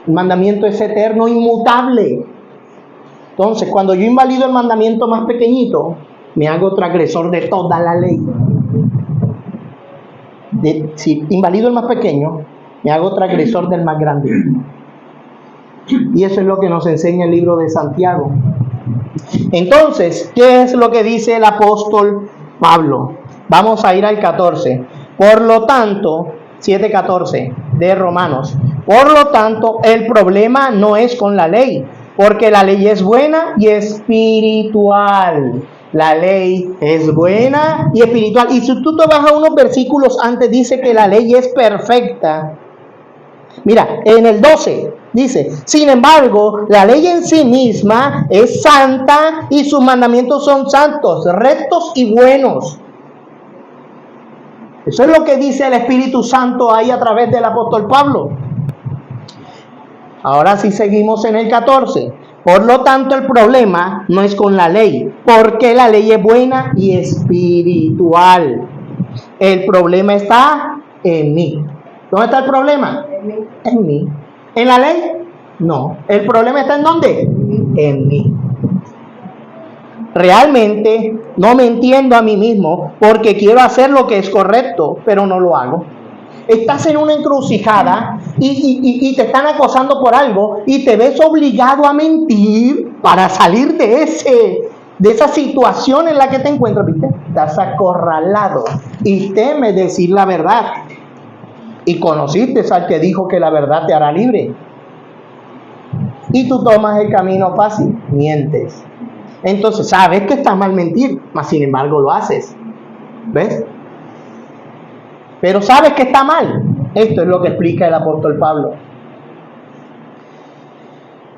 El mandamiento es eterno, inmutable. Entonces, cuando yo invalido el mandamiento más pequeñito, me hago transgresor de toda la ley. Si invalido el más pequeño, me hago transgresor del más grande. Y eso es lo que nos enseña el libro de Santiago. Entonces, ¿qué es lo que dice el apóstol Pablo? Vamos a ir al 14. Por lo tanto, 7:14 de Romanos. Por lo tanto, el problema no es con la ley, porque la ley es buena y espiritual. La ley es buena y espiritual. Y si tú te vas a unos versículos antes, dice que la ley es perfecta. Mira, en el 12 dice, sin embargo, la ley en sí misma es santa y sus mandamientos son santos, rectos y buenos. Eso es lo que dice el Espíritu Santo ahí a través del apóstol Pablo. Ahora sí seguimos en el 14. Por lo tanto, el problema no es con la ley, porque la ley es buena y espiritual. El problema está en mí. ¿Dónde está el problema? En mí. ¿En la ley? No. ¿El problema está en dónde? En mí. Realmente no me entiendo a mí mismo porque quiero hacer lo que es correcto, pero no lo hago. Estás en una encrucijada y te están acosando por algo y te ves obligado a mentir para salir de esa situación en la que te encuentras, ¿viste? Estás acorralado y temes decir la verdad. Y conociste al que dijo que la verdad te hará libre. Y tú tomas el camino fácil, mientes. Entonces sabes que está mal mentir, mas sin embargo lo haces. ¿Ves? Pero sabes que está mal. Esto es lo que explica el apóstol Pablo.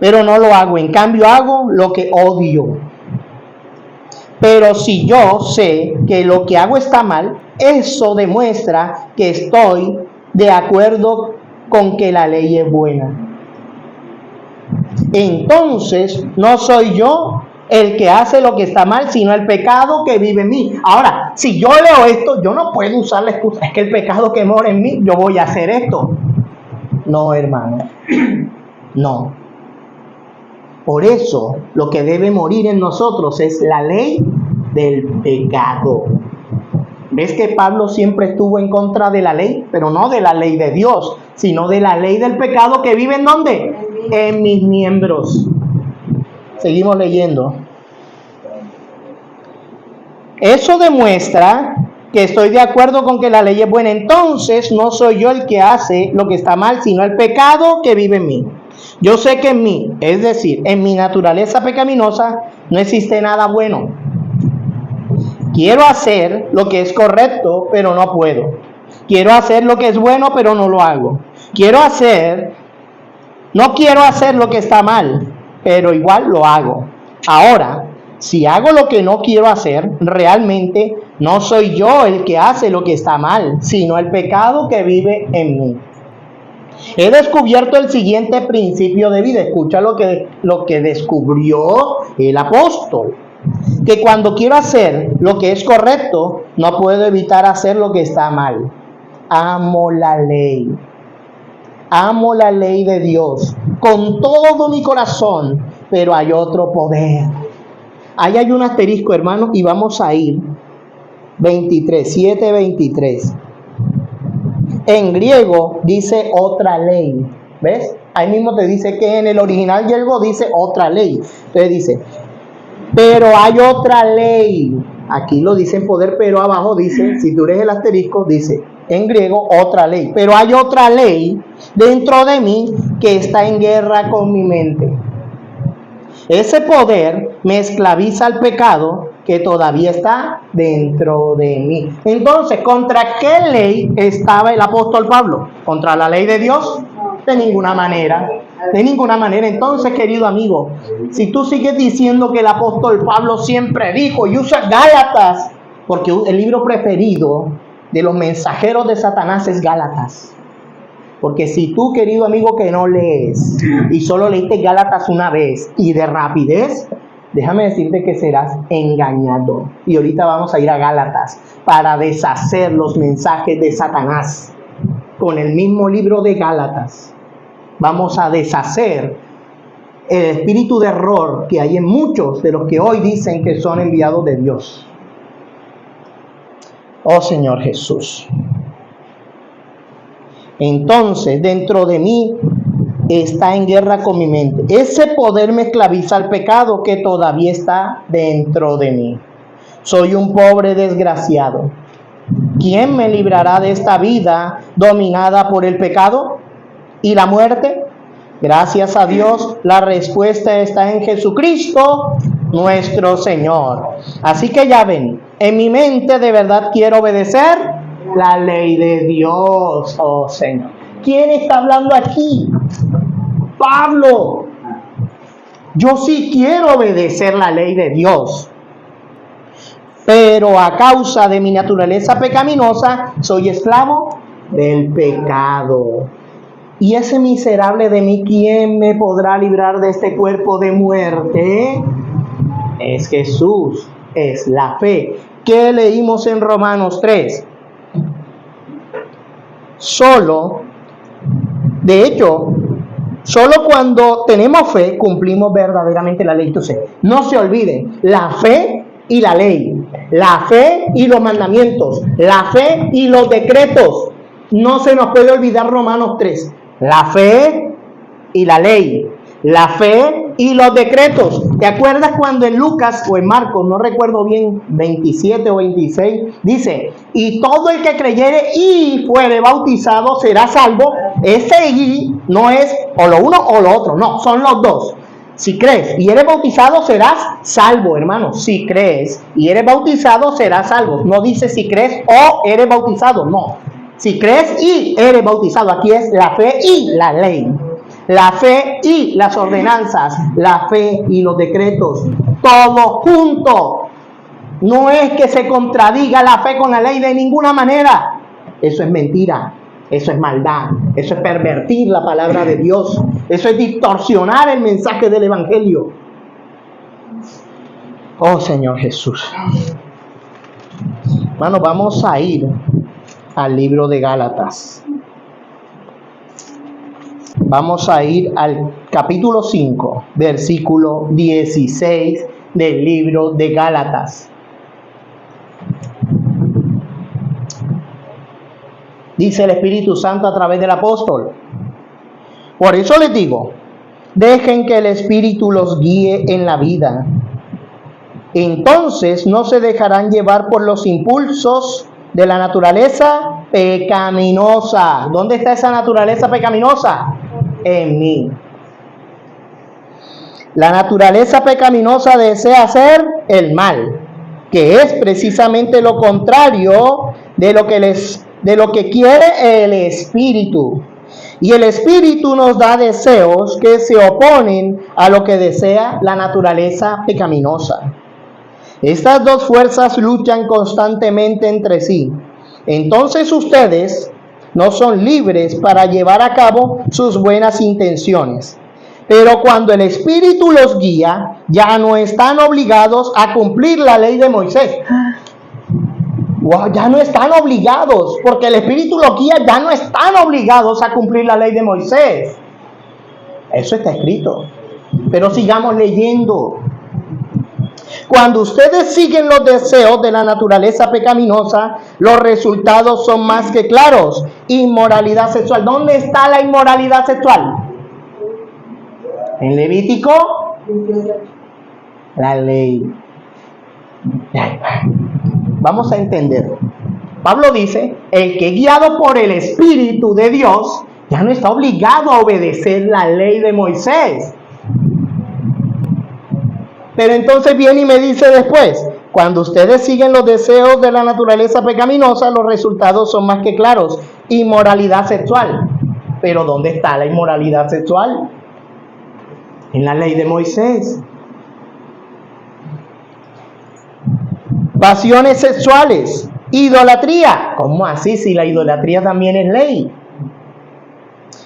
Pero no lo hago, en cambio hago lo que odio. Pero si yo sé que lo que hago está mal, eso demuestra que estoy de acuerdo con que la ley es buena. Entonces no soy yo el que hace lo que está mal, sino el pecado que vive en mí. Ahora, si yo leo esto, yo no puedo usar la excusa, es que el pecado que mora en mí, yo voy a hacer esto. No, hermano, no. Por eso, lo que debe morir en nosotros es la ley del pecado. ¿Ves que Pablo siempre estuvo en contra de la ley? Pero no de la ley de Dios, sino de la ley del pecado que vive ¿en dónde? En mis miembros. Seguimos leyendo. Eso demuestra que estoy de acuerdo con que la ley es buena. Entonces no soy yo el que hace lo que está mal, sino el pecado que vive en mí. Yo sé que en mí, es decir, en mi naturaleza pecaminosa, no existe nada bueno. Quiero hacer lo que es correcto, pero no puedo. Quiero hacer lo que es bueno, pero no lo hago. No quiero hacer lo que está mal, pero igual lo hago. Ahora, si hago lo que no quiero hacer, realmente no soy yo el que hace lo que está mal, sino el pecado que vive en mí. He descubierto el siguiente principio de vida. Escucha lo que descubrió el apóstol. Que cuando quiero hacer lo que es correcto, no puedo evitar hacer lo que está mal. Amo la ley. Amo la ley de Dios con todo mi corazón, pero hay otro poder. Ahí hay un asterisco, hermano, y vamos a ir 7:23. En griego dice otra ley, ¿ves? Ahí mismo te dice que en el original griego dice otra ley. Entonces dice, pero hay otra ley. Aquí lo dice en poder, pero abajo dice, si tú lees el asterisco, dice en griego otra ley. Pero hay otra ley dentro de mí que está en guerra con mi mente. Ese poder me esclaviza al pecado que todavía está dentro de mí. Entonces, ¿contra qué ley estaba el apóstol Pablo? ¿Contra la ley de Dios? De ninguna manera. De ninguna manera. Entonces, querido amigo, si tú sigues diciendo que el apóstol Pablo siempre dijo y usa Gálatas, porque el libro preferido de los mensajeros de Satanás es Gálatas. Porque si tú, querido amigo, que no lees y solo leíste Gálatas una vez y de rapidez, déjame decirte que serás engañado. Y ahorita vamos a ir a Gálatas para deshacer los mensajes de Satanás. Con el mismo libro de Gálatas vamos a deshacer el espíritu de error que hay en muchos de los que hoy dicen que son enviados de Dios. Oh Señor Jesús. Entonces, dentro de mí está en guerra con mi mente. Ese poder me esclaviza al pecado que todavía está dentro de mí. Soy un pobre desgraciado. ¿Quién me librará de esta vida dominada por el pecado y la muerte? Gracias a Dios, la respuesta está en Jesucristo, nuestro Señor. Así que ya ven, en mi mente de verdad quiero obedecer la ley de Dios, oh Señor. ¿Quién está hablando aquí? Pablo. Yo sí quiero obedecer la ley de Dios, pero a causa de mi naturaleza pecaminosa soy esclavo del pecado. Y ese miserable de mí, ¿quién me podrá librar de este cuerpo de muerte? Es Jesús, es la fe. ¿Qué leímos en Romanos 3? Solo, de hecho, Solo cuando tenemos fe cumplimos verdaderamente la ley. Entonces, no se olviden, la fe y la ley, la fe y los mandamientos, la fe y los decretos. No se nos puede olvidar Romanos 3, la fe y la ley, la fe y los decretos. ¿Te acuerdas cuando en Lucas o en Marcos, no recuerdo bien, 27 o 26, dice, y todo el que creyere y fuere bautizado será salvo? Ese y no es o lo uno o lo otro, no, son los dos. Si crees y eres bautizado, serás salvo, hermano. Si crees y eres bautizado, serás salvo. No dice si crees o eres bautizado, no. Si crees y eres bautizado, aquí es la fe y la ley. La fe y las ordenanzas, la fe y los decretos, todo junto. No es que se contradiga la fe con la ley de ninguna manera. Eso es mentira, eso es maldad, eso es pervertir la palabra de Dios, eso es distorsionar el mensaje del Evangelio. Oh Señor Jesús. Hermano, vamos a ir al libro de Gálatas. Vamos a ir al capítulo 5, versículo 16 del libro de Gálatas. Dice el Espíritu Santo a través del apóstol: por eso les digo, dejen que el Espíritu los guíe en la vida. Entonces no se dejarán llevar por los impulsos de la naturaleza pecaminosa. ¿Dónde está esa naturaleza pecaminosa? En mí. La naturaleza pecaminosa desea hacer el mal, que es precisamente lo contrario de lo que quiere el Espíritu. Y el Espíritu nos da deseos que se oponen a lo que desea la naturaleza pecaminosa. Estas dos fuerzas luchan constantemente entre sí. Entonces ustedes no son libres para llevar a cabo sus buenas intenciones. Pero cuando el Espíritu los guía, ya no están obligados a cumplir la ley de Moisés. Wow, ya no están obligados, porque el Espíritu los guía, ya no están obligados a cumplir la ley de Moisés. Eso está escrito. Pero sigamos leyendo. Cuando ustedes siguen los deseos de la naturaleza pecaminosa, los resultados son más que claros. Inmoralidad sexual. ¿Dónde está la inmoralidad sexual? En Levítico, la ley. Vamos a entender. Pablo dice, el que guiado por el Espíritu de Dios, ya no está obligado a obedecer la ley de Moisés. Pero entonces viene y me dice después, cuando ustedes siguen los deseos de la naturaleza pecaminosa, los resultados son más que claros. Inmoralidad sexual. Pero ¿dónde está la inmoralidad sexual? En la ley de Moisés. Pasiones sexuales. Idolatría. ¿Cómo así si la idolatría también es ley?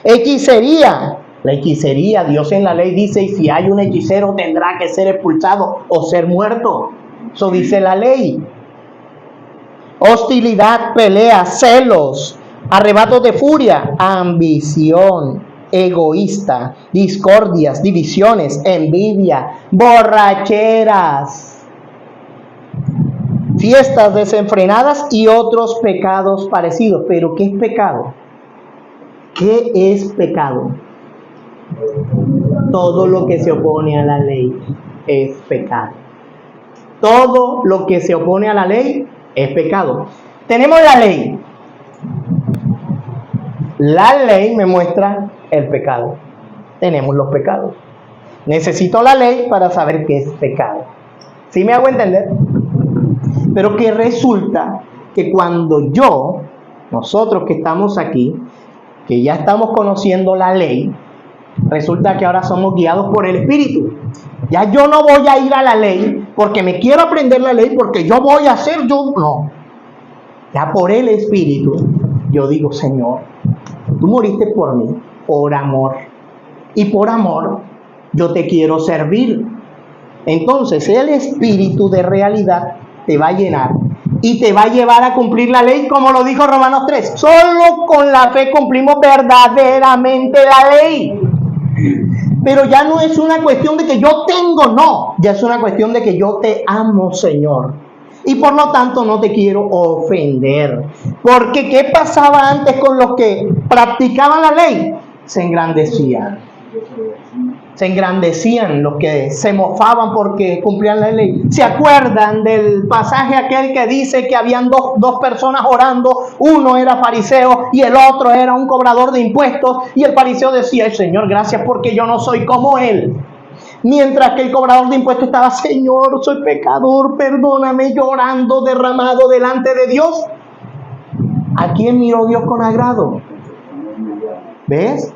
Hechicería. La hechicería, Dios en la ley dice, y si hay un hechicero tendrá que ser expulsado o ser muerto. Eso dice la ley. Hostilidad, pelea, celos, arrebatos de furia, ambición, egoísta, discordias, divisiones, envidia, borracheras, fiestas desenfrenadas y otros pecados parecidos. ¿Pero qué es pecado? ¿Qué es pecado? Todo lo que se opone a la ley es pecado. Todo lo que se opone a la ley es pecado. Tenemos la ley. La ley me muestra el pecado. Tenemos los pecados. Necesito la ley para saber qué es pecado. ¿Sí me hago entender? Pero que resulta que cuando nosotros que estamos aquí, que ya estamos conociendo la ley, resulta que ahora somos guiados por el Espíritu. Ya yo no voy a ir a la ley porque me quiero aprender la ley, porque yo voy a hacer no. Ya por el Espíritu yo digo, Señor, tú moriste por mí, por amor. Y por amor yo te quiero servir. Entonces el Espíritu de realidad te va a llenar y te va a llevar a cumplir la ley, como lo dijo Romanos 3. Solo con la fe cumplimos verdaderamente la ley. Pero ya no es una cuestión de que yo tengo, no. Ya es una cuestión de que yo te amo, Señor. Y por lo tanto no te quiero ofender. Porque ¿qué pasaba antes con los que practicaban la ley? Se engrandecían. Se engrandecían los que se mofaban porque cumplían la ley. ¿Se acuerdan del pasaje aquel que dice que habían dos personas orando? Uno era fariseo y el otro era un cobrador de impuestos. Y el fariseo decía: Señor, gracias porque yo no soy como él. Mientras que el cobrador de impuestos estaba: Señor, soy pecador, perdóname, llorando, derramado delante de Dios. ¿A quién miró Dios con agrado? ¿Ves?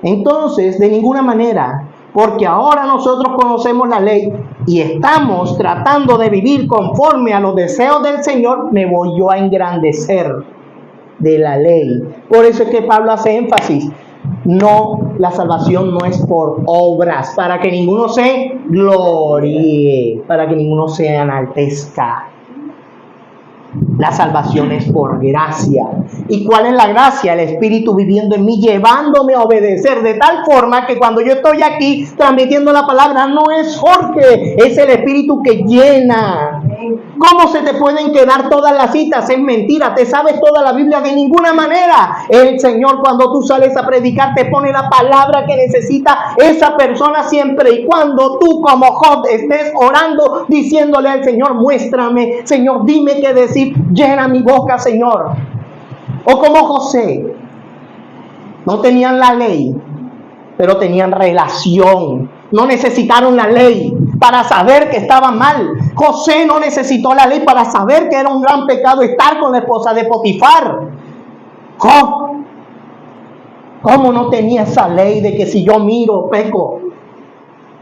Entonces, de ninguna manera, porque ahora nosotros conocemos la ley y estamos tratando de vivir conforme a los deseos del Señor, me voy yo a engrandecer de la ley. Por eso es que Pablo hace énfasis: no, la salvación no es por obras, para que ninguno se gloríe, para que ninguno se enaltezca. La salvación es por gracia. ¿Y cuál es la gracia? El Espíritu viviendo en mí, llevándome a obedecer, de tal forma que cuando yo estoy aquí transmitiendo la palabra, no es Jorge, es el Espíritu que llena. ¿Cómo se te pueden quedar todas las citas? Es mentira, te sabes toda la Biblia de ninguna manera. El Señor, cuando tú sales a predicar, te pone la palabra que necesita esa persona siempre. Y cuando tú, como Job, estés orando, diciéndole al Señor: muéstrame, Señor, dime qué decir, llena mi boca, Señor. O como José, no tenían la ley, pero tenían relación. No necesitaron la ley para saber que estaba mal. José no necesitó la ley para saber que era un gran pecado estar con la esposa de Potifar. ¿Cómo no tenía esa ley de que si yo miro, peco?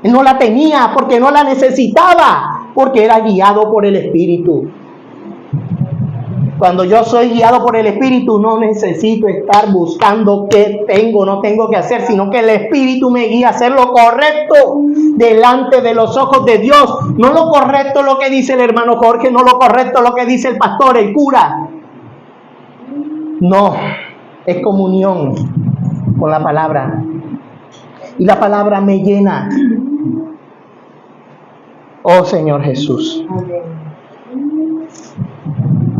Él no la tenía porque no la necesitaba, porque era guiado por el Espíritu. Cuando yo soy guiado por el Espíritu, no necesito estar buscando qué tengo, no tengo que hacer, sino que el Espíritu me guía a hacer lo correcto delante de los ojos de Dios. No lo correcto lo que dice el hermano Jorge, no lo correcto lo que dice el pastor, el cura. No, es comunión con la palabra. Y la palabra me llena. Oh Señor Jesús.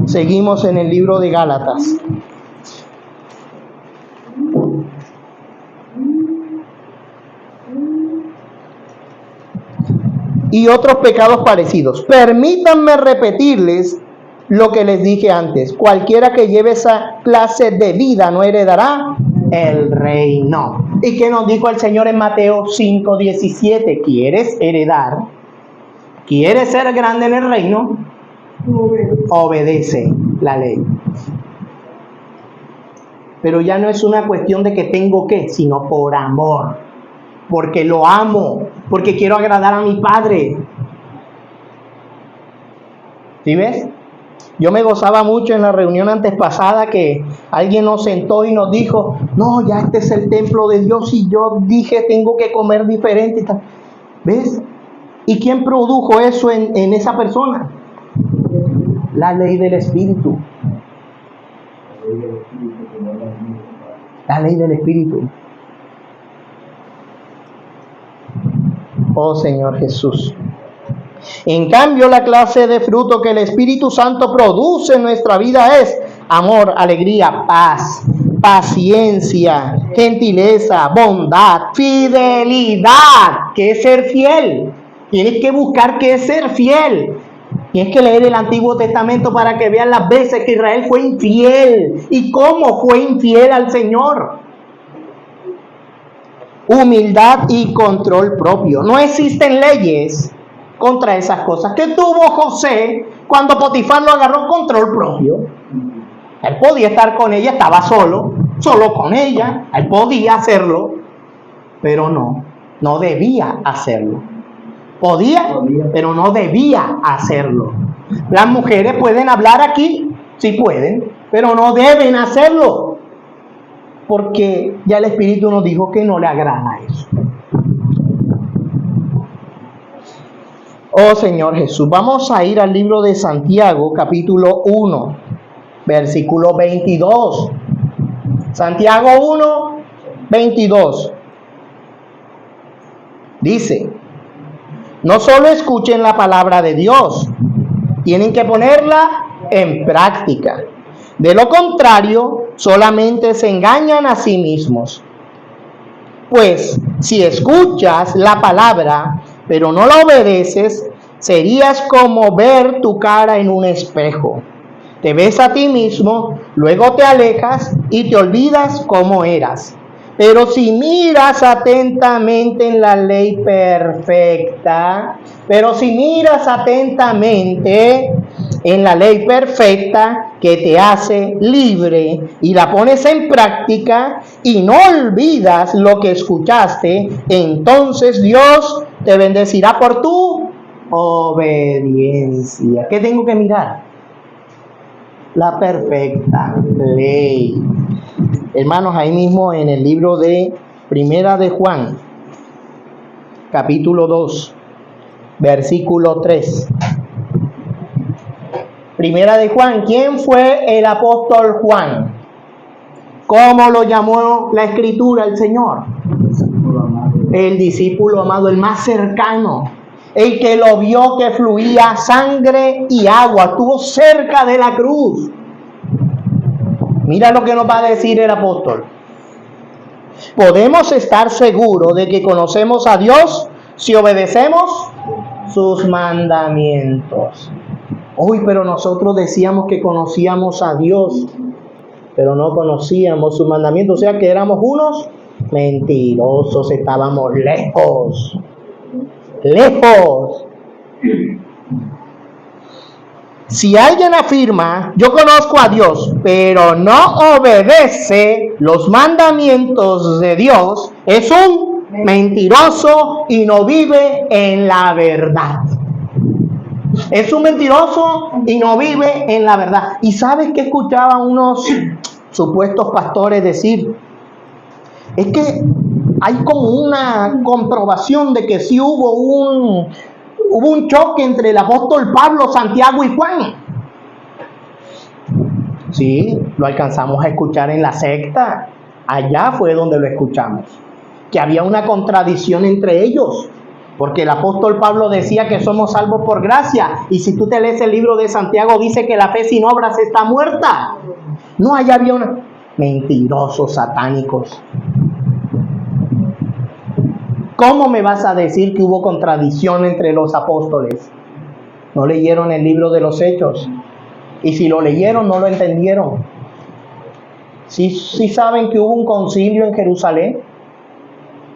Seguimos en el libro de Gálatas. Y otros pecados parecidos. Permítanme repetirles lo que les dije antes. Cualquiera que lleve esa clase de vida no heredará el reino. ¿Y qué nos dijo el Señor en Mateo 5:17? ¿Quieres heredar? ¿Quieres ser grande en el reino? Obedece la ley. Pero ya no es una cuestión de que tengo que, sino por amor, porque lo amo, porque quiero agradar a mi Padre. ¿Sí ves? Yo me gozaba mucho en la reunión antes pasada que alguien nos sentó y nos dijo: no, ya este es el templo de Dios, y yo dije tengo que comer diferente. ¿Ves? ¿Y quién produjo eso en esa persona? La ley del Espíritu. La ley del Espíritu. Oh Señor Jesús. En cambio, la clase de fruto que el Espíritu Santo produce en nuestra vida es amor, alegría, paz, paciencia, gentileza, bondad, fidelidad. ¿Qué es ser fiel? Tienes que buscar qué es ser fiel. Tienes que leer el Antiguo Testamento para que vean las veces que Israel fue infiel y cómo fue infiel al Señor. Humildad y control propio. No existen leyes contra esas cosas. ¿Qué tuvo José cuando Potifar lo agarró? Control propio. Él podía estar con ella, estaba solo con ella. Él podía hacerlo, pero no debía hacerlo. Podía, pero no debía hacerlo. Las mujeres pueden hablar aquí, sí pueden, pero no deben hacerlo, porque ya el Espíritu nos dijo que no le agrada eso. Oh Señor Jesús, vamos a ir al libro de Santiago, capítulo 1, versículo 22. Santiago 1, 22. Dice, no solo escuchen la palabra de Dios, tienen que ponerla en práctica. De lo contrario, solamente se engañan a sí mismos. Pues si escuchas la palabra, pero no la obedeces, serías como ver tu cara en un espejo. Te ves a ti mismo, luego te alejas y te olvidas cómo eras. Pero si miras atentamente en la ley perfecta, que te hace libre y la pones en práctica y no olvidas lo que escuchaste, entonces Dios te bendecirá por tu obediencia. ¿Qué tengo que mirar? La perfecta ley. Hermanos, ahí mismo en el libro de Primera de Juan, capítulo 2, versículo 3. Primera de Juan, ¿quién fue el apóstol Juan? ¿Cómo lo llamó la Escritura el Señor? El discípulo amado, el más cercano, el que lo vio que fluía sangre y agua, estuvo cerca de la cruz. Mira lo que nos va a decir el apóstol. Podemos estar seguros de que conocemos a Dios si obedecemos sus mandamientos. Uy, pero nosotros decíamos que conocíamos a Dios, pero no conocíamos sus mandamientos. O sea que éramos unos mentirosos, estábamos lejos. Si alguien afirma, yo conozco a Dios, pero no obedece los mandamientos de Dios, es un mentiroso y no vive en la verdad. Es un mentiroso y no vive en la verdad. ¿Y sabes qué escuchaba unos supuestos pastores decir? Es que hay como una comprobación de que sí hubo un choque entre el apóstol Pablo, Santiago y Juan. Sí, lo alcanzamos a escuchar en la secta. Allá fue donde lo escuchamos. Que había una contradicción entre ellos. Porque el apóstol Pablo decía que somos salvos por gracia. Y si tú te lees el libro de Santiago, dice que la fe sin obras está muerta. No, allá había una... Mentirosos, satánicos. ¿Cómo me vas a decir que hubo contradicción entre los apóstoles? ¿No leyeron el libro de los Hechos? Y si lo leyeron, no lo entendieron. ¿Sí saben que hubo un concilio en Jerusalén?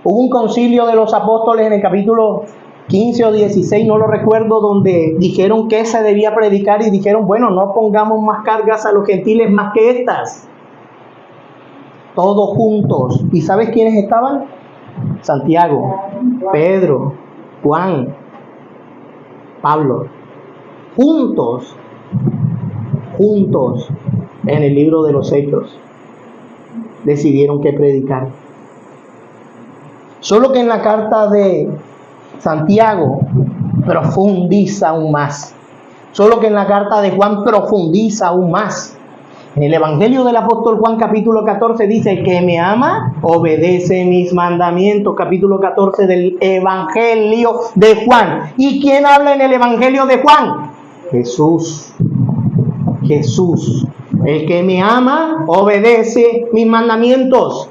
Hubo un concilio de los apóstoles en el capítulo 15 o 16, no lo recuerdo, donde dijeron que se debía predicar y dijeron, bueno, no pongamos más cargas a los gentiles más que estas. Todos juntos. ¿Y sabes quiénes estaban? Santiago, Pedro, Juan, Pablo. Juntos en el libro de los Hechos decidieron qué predicar. Solo que en la carta de Santiago profundiza aún más. Solo que en la carta de Juan profundiza aún más. En el Evangelio del apóstol Juan, capítulo 14, dice, el que me ama, obedece mis mandamientos. Capítulo 14 del Evangelio de Juan. ¿Y quién habla en el Evangelio de Juan? Jesús. El que me ama, obedece mis mandamientos.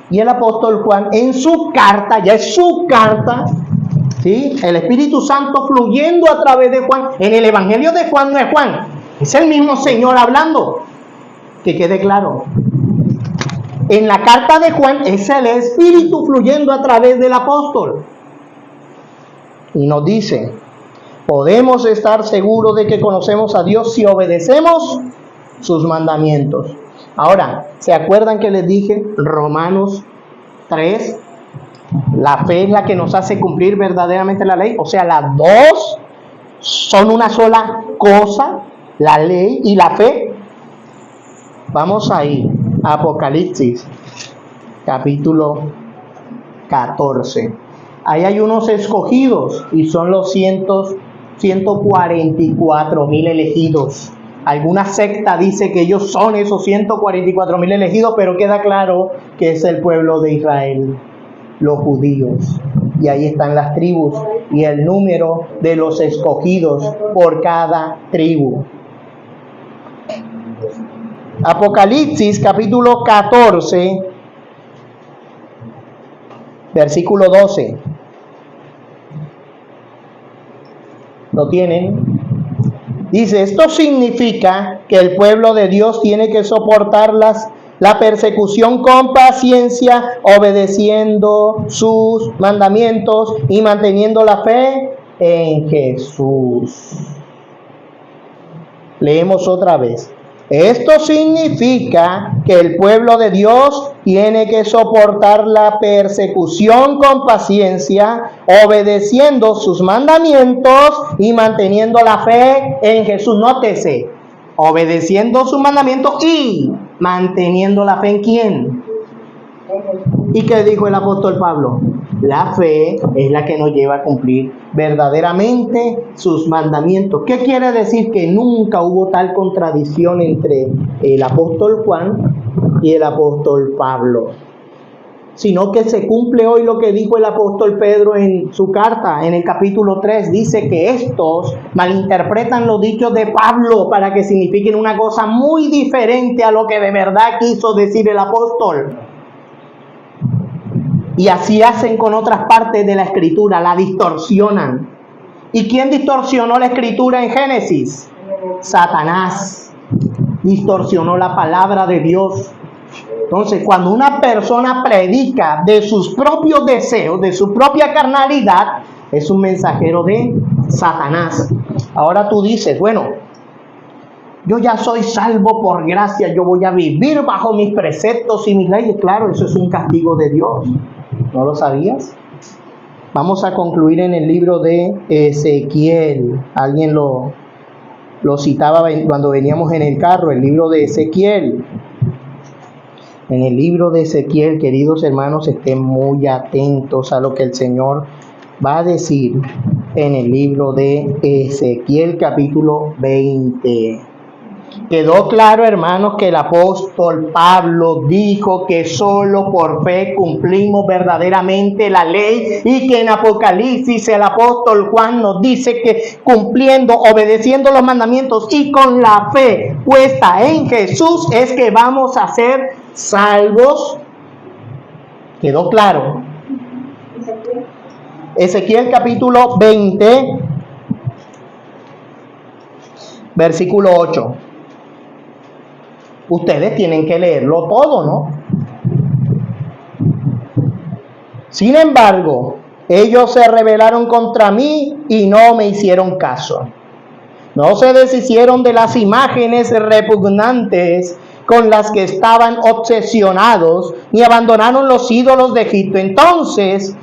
Y el apóstol Juan, en su carta, ya es su carta, ¿sí? El Espíritu Santo fluyendo a través de Juan. En el Evangelio de Juan no es Juan, es el mismo Señor hablando. Que quede claro. En la carta de Juan es el Espíritu fluyendo a través del apóstol. Y nos dice, podemos estar seguros de que conocemos a Dios si obedecemos sus mandamientos. Ahora, ¿se acuerdan que les dije Romanos 3? La fe es la que nos hace cumplir verdaderamente la ley. O sea, las dos son una sola cosa, la ley y la fe. Vamos a ir a Apocalipsis, capítulo 14. Ahí hay unos escogidos y son los 144,000 elegidos. Alguna secta dice que ellos son esos 144,000 elegidos, pero queda claro que es el pueblo de Israel. los judíos. Y ahí están las tribus y el número de los escogidos por cada tribu. Apocalipsis capítulo 14, versículo 12. ¿Lo tienen? Dice, esto significa que el pueblo de Dios tiene que soportar la persecución con paciencia, obedeciendo sus mandamientos y manteniendo la fe en Jesús. Leemos otra vez. Esto significa que el pueblo de Dios tiene que soportar la persecución con paciencia, obedeciendo sus mandamientos y manteniendo la fe en Jesús. Nótese, obedeciendo sus mandamientos y manteniendo la fe en ¿quién? ¿Y qué dijo el apóstol Pablo? La fe es la que nos lleva a cumplir verdaderamente sus mandamientos. ¿Qué quiere decir? Que nunca hubo tal contradicción entre el apóstol Juan y el apóstol Pablo, sino que se cumple hoy lo que dijo el apóstol Pedro en su carta, en el capítulo 3, dice que estos malinterpretan los dichos de Pablo para que signifiquen una cosa muy diferente a lo que de verdad quiso decir el apóstol. Y así hacen con otras partes de la Escritura, la distorsionan. ¿Y quién distorsionó la Escritura en Génesis? Satanás. Distorsionó la palabra de Dios. Entonces, cuando una persona predica de sus propios deseos, de su propia carnalidad, es un mensajero de Satanás. Ahora tú dices, bueno, yo ya soy salvo por gracia, yo voy a vivir bajo mis preceptos y mis leyes. Claro, eso es un castigo de Dios. ¿No lo sabías? Vamos a concluir en el libro de Ezequiel. Alguien lo citaba cuando veníamos en el carro, el libro de Ezequiel. En el libro de Ezequiel, queridos hermanos, estén muy atentos a lo que el Señor va a decir en el libro de Ezequiel capítulo 20. Quedó claro, hermanos, que el apóstol Pablo dijo que solo por fe cumplimos verdaderamente la ley, y que en Apocalipsis el apóstol Juan nos dice que cumpliendo, obedeciendo los mandamientos y con la fe puesta en Jesús es que vamos a ser salvos. ¿Quedó claro? Ezequiel capítulo 20, versículo 8. Ustedes tienen que leerlo todo, ¿no? Sin embargo, ellos se rebelaron contra mí y no me hicieron caso. No se deshicieron de las imágenes repugnantes con las que estaban obsesionados, ni abandonaron los ídolos de Egipto. Entonces,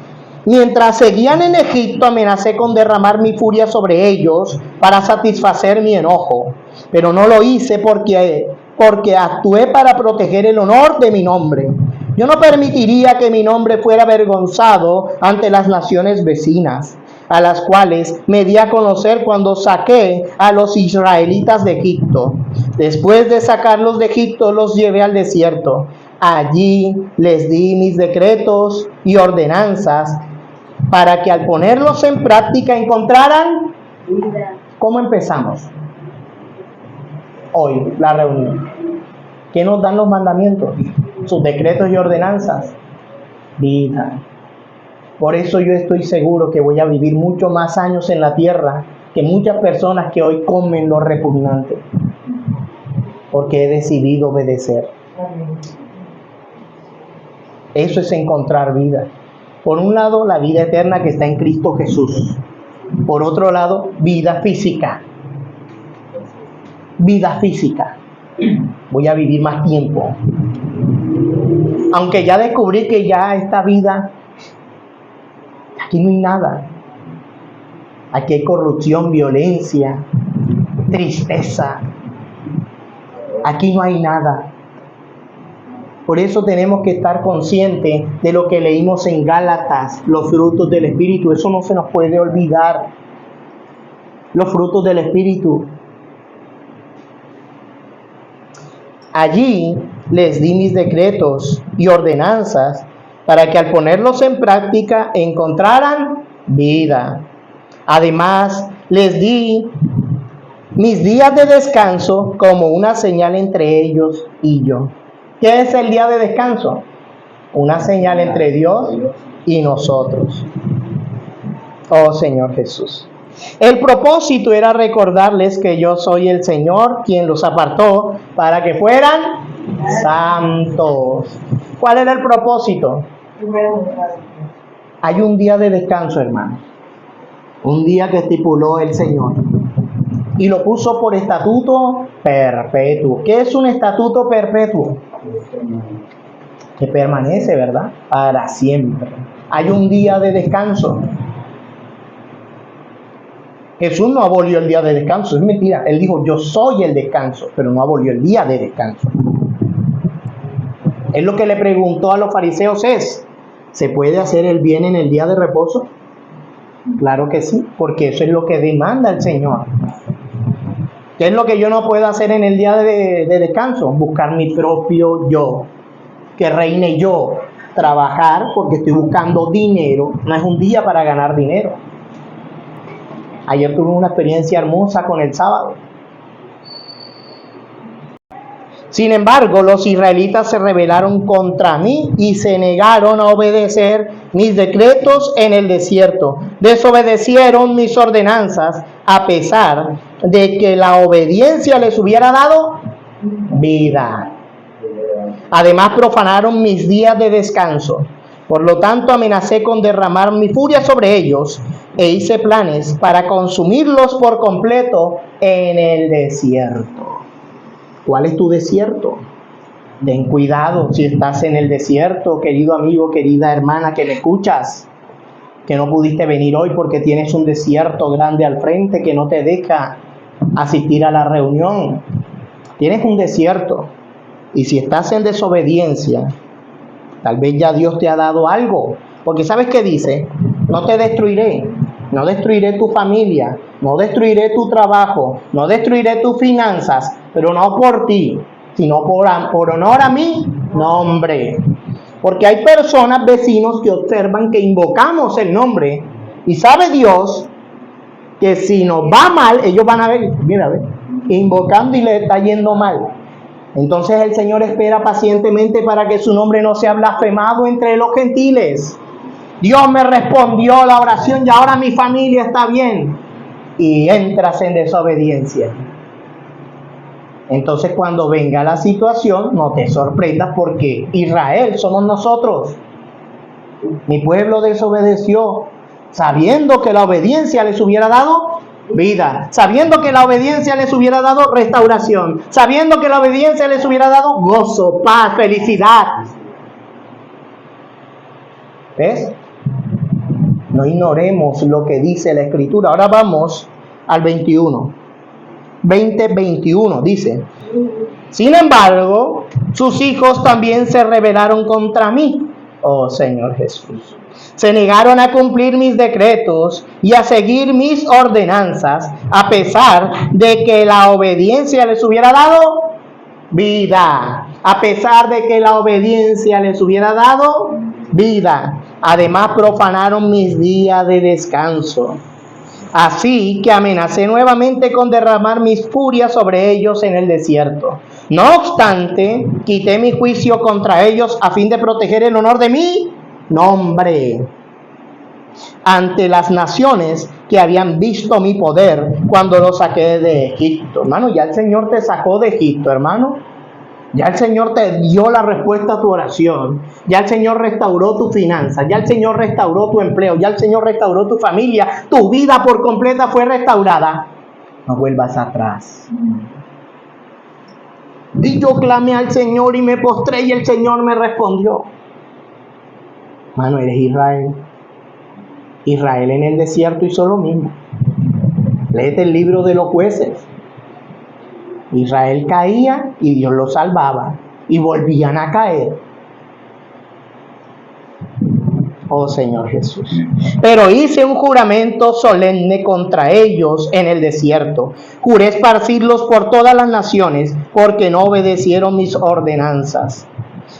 mientras seguían en Egipto, amenacé con derramar mi furia sobre ellos para satisfacer mi enojo. Pero no lo hice porque actué para proteger el honor de mi nombre. Yo no permitiría que mi nombre fuera avergonzado ante las naciones vecinas, a las cuales me di a conocer cuando saqué a los israelitas de Egipto. Después de sacarlos de Egipto, los llevé al desierto. Allí les di mis decretos y ordenanzas para que al ponerlos en práctica encontraran vida. ¿Cómo empezamos hoy la reunión? ¿Qué nos dan los mandamientos? Sus decretos y ordenanzas. Vida. Por eso yo estoy seguro que voy a vivir muchos más años en la tierra que muchas personas que hoy comen lo repugnante. Porque he decidido obedecer. Eso es encontrar vida. Por un lado, la vida eterna que está en Cristo Jesús. Por otro lado, vida física. Vida física. Voy a vivir más tiempo. Aunque ya descubrí que ya esta vida, aquí no hay nada. Aquí hay corrupción, violencia, tristeza. Aquí no hay nada. Por eso tenemos que estar conscientes de lo que leímos en Gálatas, los frutos del Espíritu. Eso no se nos puede olvidar. Los frutos del Espíritu. Allí les di mis decretos y ordenanzas para que al ponerlos en práctica encontraran vida. Además, les di mis días de descanso como una señal entre ellos y yo. ¿Qué es el día de descanso? Una señal entre Dios y nosotros. Oh Señor Jesús. El propósito era recordarles que yo soy el Señor quien los apartó para que fueran santos. ¿Cuál era el propósito? Hay un día de descanso, hermano. Un día que estipuló el Señor. Y lo puso por estatuto perpetuo. ¿Qué es un estatuto perpetuo? Que permanece, ¿verdad? Para siempre. Hay un día de descanso. Jesús no abolió el día de descanso, es mentira. Él dijo, yo soy el descanso, pero no abolió el día de descanso. Es lo que le preguntó a los fariseos es, ¿se puede hacer el bien en el día de reposo? Claro que sí, porque eso es lo que demanda el Señor. ¿Qué es lo que yo no puedo hacer en el día de descanso? Buscar mi propio yo, que reine yo, trabajar porque estoy buscando dinero, no es un día para ganar dinero. Ayer tuve una experiencia hermosa con el sábado. Sin embargo, los israelitas se rebelaron contra mí y se negaron a obedecer mis decretos en el desierto. Desobedecieron mis ordenanzas a pesar de que la obediencia les hubiera dado vida. Además, profanaron mis días de descanso. Por lo tanto, amenacé con derramar mi furia sobre ellos e hice planes para consumirlos por completo en el desierto. ¿Cuál es tu desierto? Ten cuidado si estás en el desierto, querido amigo, querida hermana que me escuchas, que no pudiste venir hoy porque tienes un desierto grande al frente que no te deja asistir a la reunión. Tienes un desierto y si estás en desobediencia, tal vez ya Dios te ha dado algo, porque ¿sabes qué dice? No te destruiré, no destruiré tu familia, no destruiré tu trabajo, no destruiré tus finanzas, pero no por ti, sino por honor a mi nombre. Porque hay personas, vecinos, que observan que invocamos el nombre y sabe Dios que si nos va mal, ellos van a ver, mira, ve, invocando y le está yendo mal. Entonces el Señor espera pacientemente para que su nombre no sea blasfemado entre los gentiles. Dios me respondió la oración y ahora mi familia está bien. Y entras en desobediencia. Entonces cuando venga la situación, no te sorprendas porque Israel somos nosotros. Mi pueblo desobedeció, sabiendo que la obediencia les hubiera dado vida, sabiendo que la obediencia les hubiera dado restauración, sabiendo que la obediencia les hubiera dado gozo, paz, felicidad. ¿Ves? No ignoremos lo que dice la Escritura. Ahora vamos al 20:21 dice: sin embargo, sus hijos también se rebelaron contra mí, oh Señor Jesús. Se negaron a cumplir mis decretos y a seguir mis ordenanzas, a pesar de que la obediencia les hubiera dado vida. A pesar de que la obediencia les hubiera dado vida. Además, profanaron mis días de descanso. Así que amenacé nuevamente con derramar mis furias sobre ellos en el desierto. No obstante, quité mi juicio contra ellos a fin de proteger el honor de mi nombre ante las naciones que habían visto mi poder cuando los saqué de Egipto. Hermano, ya el Señor te sacó de Egipto, hermano. Ya el Señor te dio la respuesta a tu oración. Ya el Señor restauró tu finanzas. Ya el Señor restauró tu empleo. Ya el Señor restauró tu familia. Tu vida por completa fue restaurada. No vuelvas atrás. Y yo clamé al Señor y me postré y el Señor me respondió. Hermano, eres Israel. Israel en el desierto hizo lo mismo. Léete el libro de los jueces. Israel caía y Dios lo salvaba. Y volvían a caer. Oh Señor Jesús. Pero hice un juramento solemne contra ellos en el desierto. Juré esparcirlos por todas las naciones porque no obedecieron mis ordenanzas.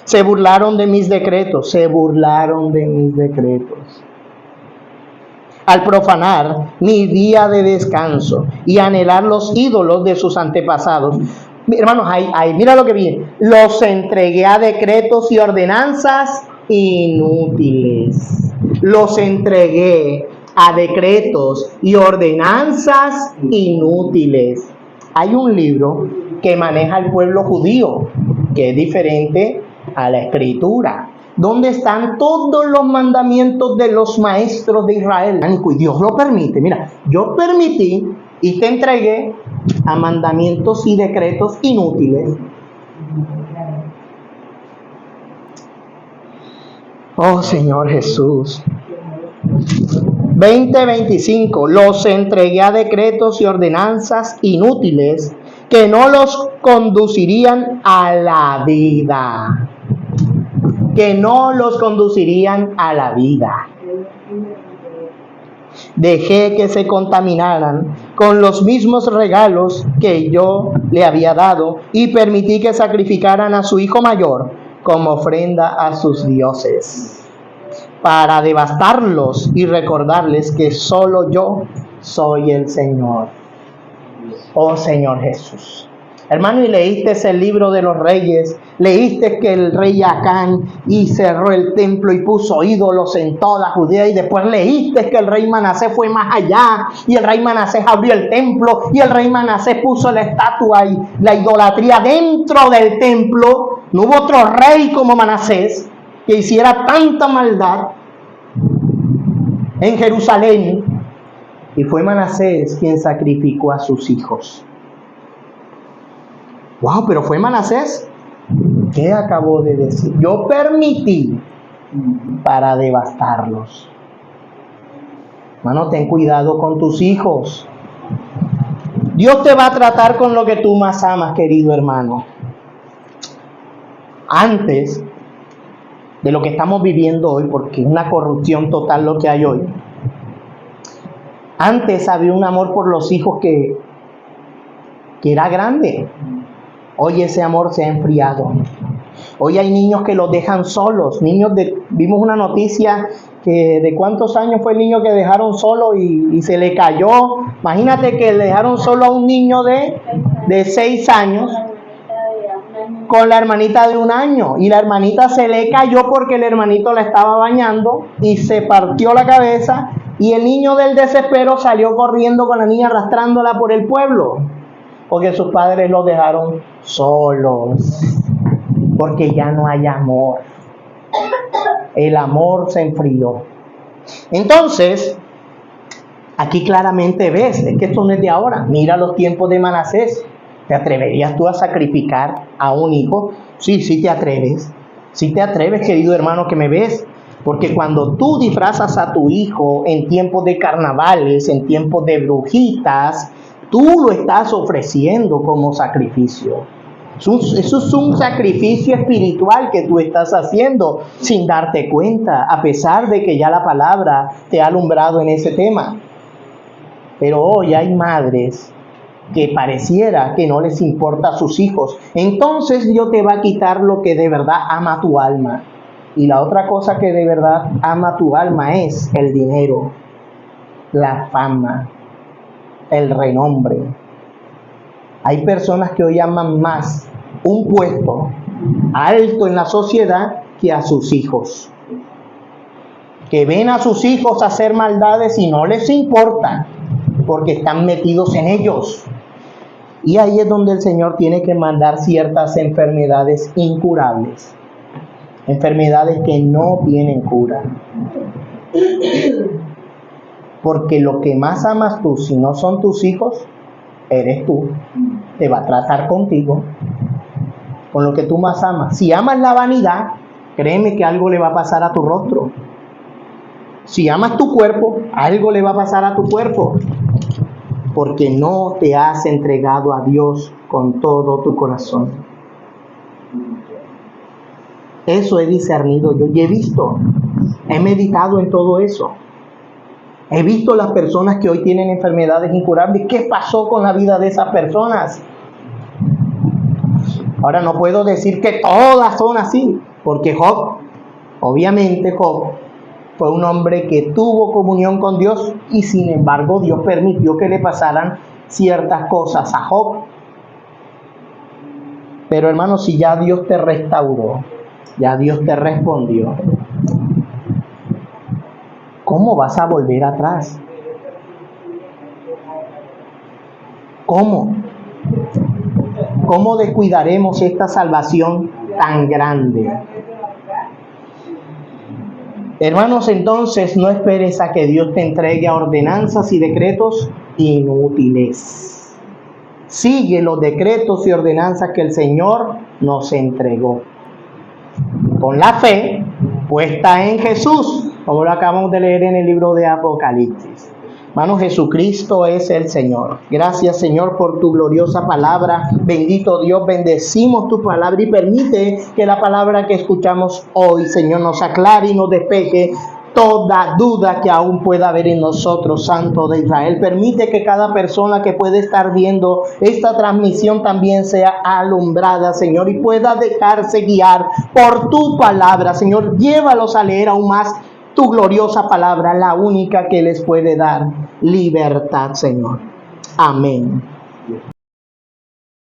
Se burlaron de mis decretos, se burlaron de mis decretos. Al profanar mi día de descanso y anhelar los ídolos de sus antepasados. Hermanos, ahí, mira lo que viene. Los entregué a decretos y ordenanzas inútiles. Los entregué a decretos y ordenanzas inútiles. Hay un libro que maneja el pueblo judío, que es diferente a la escritura, donde están todos los mandamientos de los maestros de Israel. Y Dios lo permite. Mira, yo permití y te entregué a mandamientos y decretos inútiles. Oh Señor Jesús. 20:25. Los entregué a decretos y ordenanzas inútiles que no los conducirían a la vida. Que no los conducirían a la vida. Dejé que se contaminaran con los mismos regalos que yo le había dado y permití que sacrificaran a su hijo mayor como ofrenda a sus dioses, para devastarlos y recordarles que solo yo soy el Señor. Oh Señor Jesús. Hermano, y leíste el libro de los reyes, leíste que el rey Acán y cerró el templo y puso ídolos en toda Judea, y después leíste que el rey Manasés fue más allá y el rey Manasés abrió el templo y el rey Manasés puso la estatua y la idolatría dentro del templo. No hubo otro rey como Manasés que hiciera tanta maldad en Jerusalén, y fue Manasés quien sacrificó a sus hijos. Wow, pero fue Manasés. ¿Qué acabó de decir? Yo permití para devastarlos. Hermano, ten cuidado con tus hijos. Dios te va a tratar con lo que tú más amas, querido hermano. Antes de lo que estamos viviendo hoy, porque es una corrupción total lo que hay hoy. Antes había un amor por los hijos que era grande. Hoy ese amor se ha enfriado. Hoy hay niños que los dejan solos. Vimos una noticia que de cuántos años fue el niño que dejaron solo y se le cayó. Imagínate que le dejaron solo a un niño de 6 años con la hermanita de 1 año. Y la hermanita se le cayó porque el hermanito la estaba bañando y se partió la cabeza. Y el niño del desespero salió corriendo con la niña arrastrándola por el pueblo, porque sus padres los dejaron solos, porque ya no hay amor. El amor se enfrió. Entonces, aquí claramente ves, es que esto no es de ahora. Mira los tiempos de Manasés. ¿Te atreverías tú a sacrificar a un hijo? Sí te atreves. Sí te atreves, querido hermano que me ves. Porque cuando tú disfrazas a tu hijo en tiempos de carnavales, en tiempos de brujitas, tú lo estás ofreciendo como sacrificio. Eso es un sacrificio espiritual que tú estás haciendo sin darte cuenta, a pesar de que ya la palabra te ha alumbrado en ese tema. Pero hoy hay madres que pareciera que no les importa a sus hijos. Entonces Dios te va a quitar lo que de verdad ama tu alma. Y la otra cosa que de verdad ama tu alma es el dinero, la fama, el renombre. Hay personas que hoy aman más un puesto alto en la sociedad que a sus hijos. Que ven a sus hijos hacer maldades y no les importa, porque están metidos en ellos. Y ahí es donde el Señor tiene que mandar ciertas enfermedades incurables. Enfermedades que no tienen cura. Porque lo que más amas tú, si no son tus hijos, eres tú. Te va a tratar contigo, con lo que tú más amas. Si amas la vanidad, créeme que algo le va a pasar a tu rostro. Si amas tu cuerpo, algo le va a pasar a tu cuerpo. Porque no te has entregado a Dios con todo tu corazón. Eso he discernido yo y he visto, he meditado en todo eso. He visto las personas que hoy tienen enfermedades incurables. ¿Qué pasó con la vida de esas personas? Ahora no puedo decir que todas son así, Porque Job, obviamente Job, fue un hombre que tuvo comunión con Dios y sin embargo Dios permitió que le pasaran ciertas cosas a Job. Pero hermano, si ya Dios te restauró, ya Dios te respondió, ¿cómo vas a volver atrás? ¿Cómo? ¿Cómo descuidaremos esta salvación tan grande? Hermanos, entonces no esperes a que Dios te entregue a ordenanzas y decretos inútiles. Sigue los decretos y ordenanzas que el Señor nos entregó. Con la fe puesta en Jesús, como lo acabamos de leer en el libro de Apocalipsis. Hermano, Jesucristo es el Señor. Gracias, Señor, por tu gloriosa palabra. Bendito Dios, bendecimos tu palabra y permite que la palabra que escuchamos hoy, Señor, nos aclare y nos despeje toda duda que aún pueda haber en nosotros, Santo de Israel. Permite que cada persona que puede estar viendo esta transmisión también sea alumbrada, Señor, y pueda dejarse guiar por tu palabra, Señor. Llévalos a leer aún más tu gloriosa palabra, la única que les puede dar libertad, Señor. Amén.